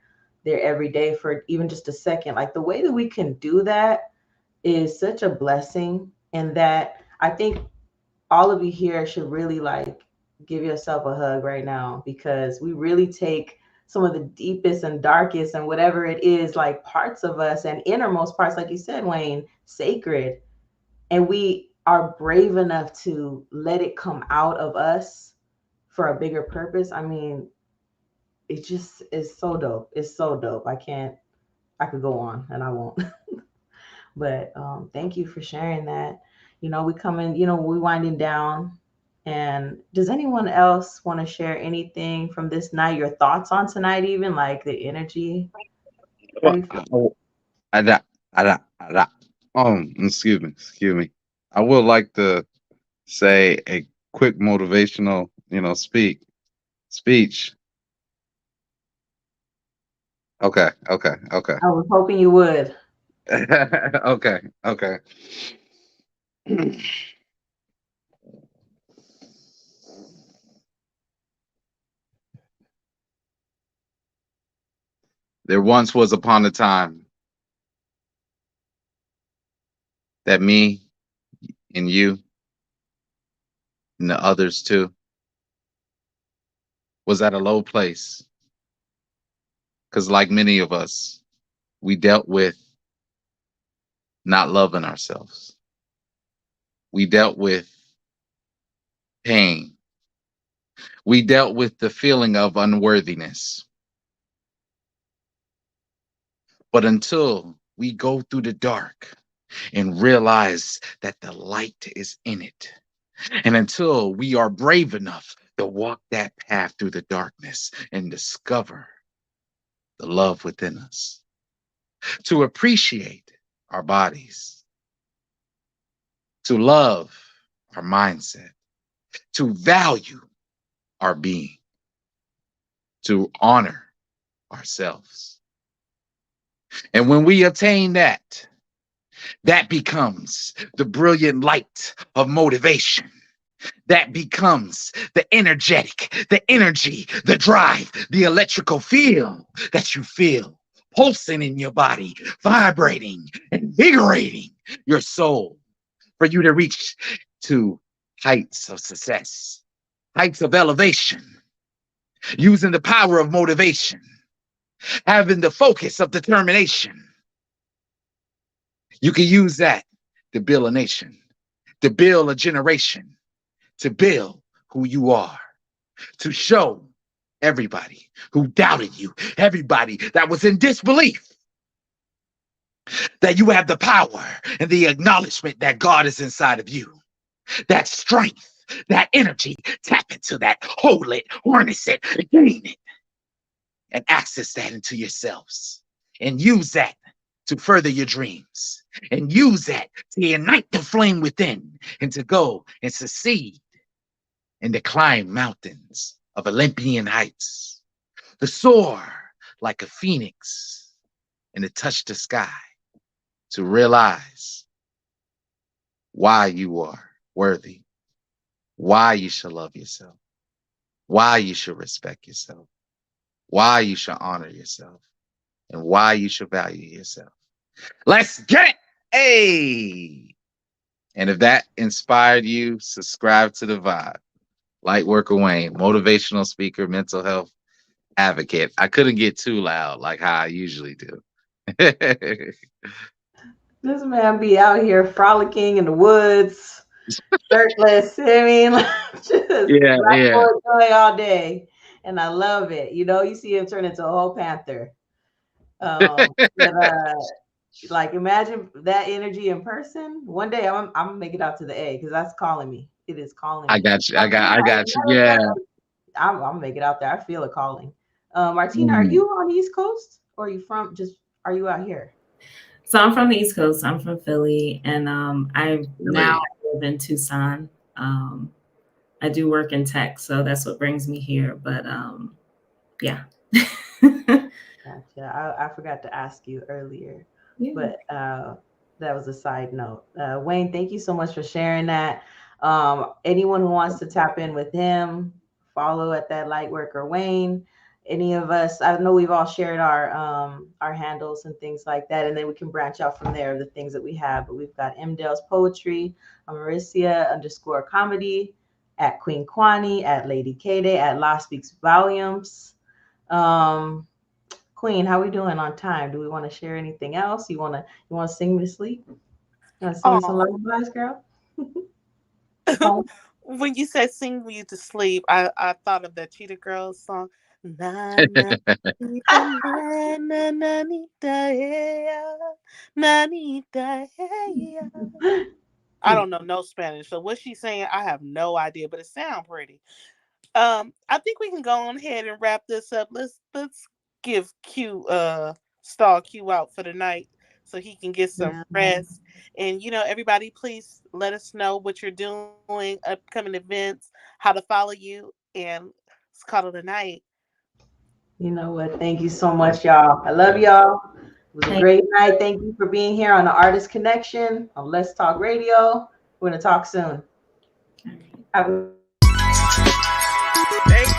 [SPEAKER 1] everyday for even just a second. Like the way that we can do that is such a blessing. And that I think all of you here should really like give yourself a hug right now, because we really take some of the deepest and darkest and whatever it is, like parts of us and innermost parts, like you said, Wayne, sacred. And we are brave enough to let it come out of us for a bigger purpose. I mean, it just is so dope. It's so dope. I could go on and I won't. But thank you for sharing that. You know, we coming, you know, we winding down. And does anyone else want to share anything from this night? Your thoughts on tonight, even like the energy?
[SPEAKER 4] Well,
[SPEAKER 1] How you feel?
[SPEAKER 4] Ada, ada, ada. Excuse me. I would like to say a quick motivational, speech. Okay, okay, okay.
[SPEAKER 1] I was hoping you would.
[SPEAKER 4] Okay, okay. There once was upon a time that me and you and the others too was at a low place. Because, like many of us, we dealt with not loving ourselves. We dealt with pain. We dealt with the feeling of unworthiness. But until we go through the dark and realize that the light is in it, and until we are brave enough to walk that path through the darkness and discover the love within us, to appreciate our bodies, to love our mindset, to value our being, to honor ourselves. And when we attain that, that becomes the brilliant light of motivation. That becomes the energetic, the energy, the drive, the electrical feel that you feel pulsing in your body, vibrating, invigorating your soul for you to reach to heights of success, heights of elevation, using the power of motivation, having the focus of determination. You can use that to build a nation, to build a generation, to build who you are, to show everybody who doubted you, everybody that was in disbelief, that you have the power and the acknowledgement that God is inside of you, that strength, that energy. Tap into that, hold it, harness it, gain it, and access that into yourselves, and use that to further your dreams, and use that to ignite the flame within, and to go and succeed and to climb mountains of Olympian heights, to soar like a phoenix and to touch the sky, to realize why you are worthy, why you should love yourself, why you should respect yourself, why you should honor yourself, and why you should value yourself. Let's get it! Hey! And if that inspired you, subscribe to the vibe. Lightworker Wayne, motivational speaker, mental health advocate. I couldn't get too loud like how I usually do.
[SPEAKER 1] This man be out here frolicking in the woods, shirtless. I mean, just
[SPEAKER 4] Yeah,
[SPEAKER 1] black
[SPEAKER 4] yeah.
[SPEAKER 1] boy joy all day, and I love it. You know, you see him turn into a whole panther. But like imagine that energy in person. One day I'm gonna make it out to the A because that's calling me. It is calling
[SPEAKER 4] I
[SPEAKER 1] me.
[SPEAKER 4] got you.
[SPEAKER 1] Martina,
[SPEAKER 4] I
[SPEAKER 1] are you
[SPEAKER 4] got you.
[SPEAKER 1] there?
[SPEAKER 4] Yeah.
[SPEAKER 1] I'm gonna make it out there. I feel a calling. Martina, are
[SPEAKER 4] Mm,
[SPEAKER 1] you on the East Coast or are you from just are you out here?
[SPEAKER 5] So I'm from the East Coast. I'm from Philly, and I now
[SPEAKER 4] really.
[SPEAKER 5] live in Tucson. Um, I do work in tech, so that's what brings me here. But yeah.
[SPEAKER 1] Gotcha. I forgot to ask you earlier,
[SPEAKER 5] Yeah.
[SPEAKER 1] but that was a side note. Wayne, thank you so much for sharing that. Anyone who wants to tap in with him, follow at that Lightworker Wayne. Any of us, I know we've all shared our handles and things like that, and then we can branch out from there, the things that we have. But we've got M. Dale's Poetry, Mauricia underscore comedy, at Queen Kwani, at Lady K Day, at La Speaks Volumes. Um, Queen, how we doing on time? Do we want to share anything else? You wanna sing me to sleep? You wanna sing me some
[SPEAKER 2] Oh,
[SPEAKER 1] lullabies, girl? Home.
[SPEAKER 2] when you said sing you to sleep, I thought of that Cheetah Girls song. Na na ni da na na na ni da yeah, na ni da yeah. I don't know no Spanish, so what she's saying, I have no idea, but it sounds pretty. I think we can go on ahead and wrap this up. Let's give Q stall Q out for the night so he can get some
[SPEAKER 1] Yeah.
[SPEAKER 2] rest. And everybody, please let us know what you're doing, upcoming events, how to follow you, and let's call it a night.
[SPEAKER 1] You know what? Thank you so much, y'all. I love y'all. It was a
[SPEAKER 5] Thank
[SPEAKER 1] great night. Thank you for being here on the Artist Connection on Let's Talk Radio. We're going to talk soon.
[SPEAKER 5] you.
[SPEAKER 1] Have a
[SPEAKER 6] Thank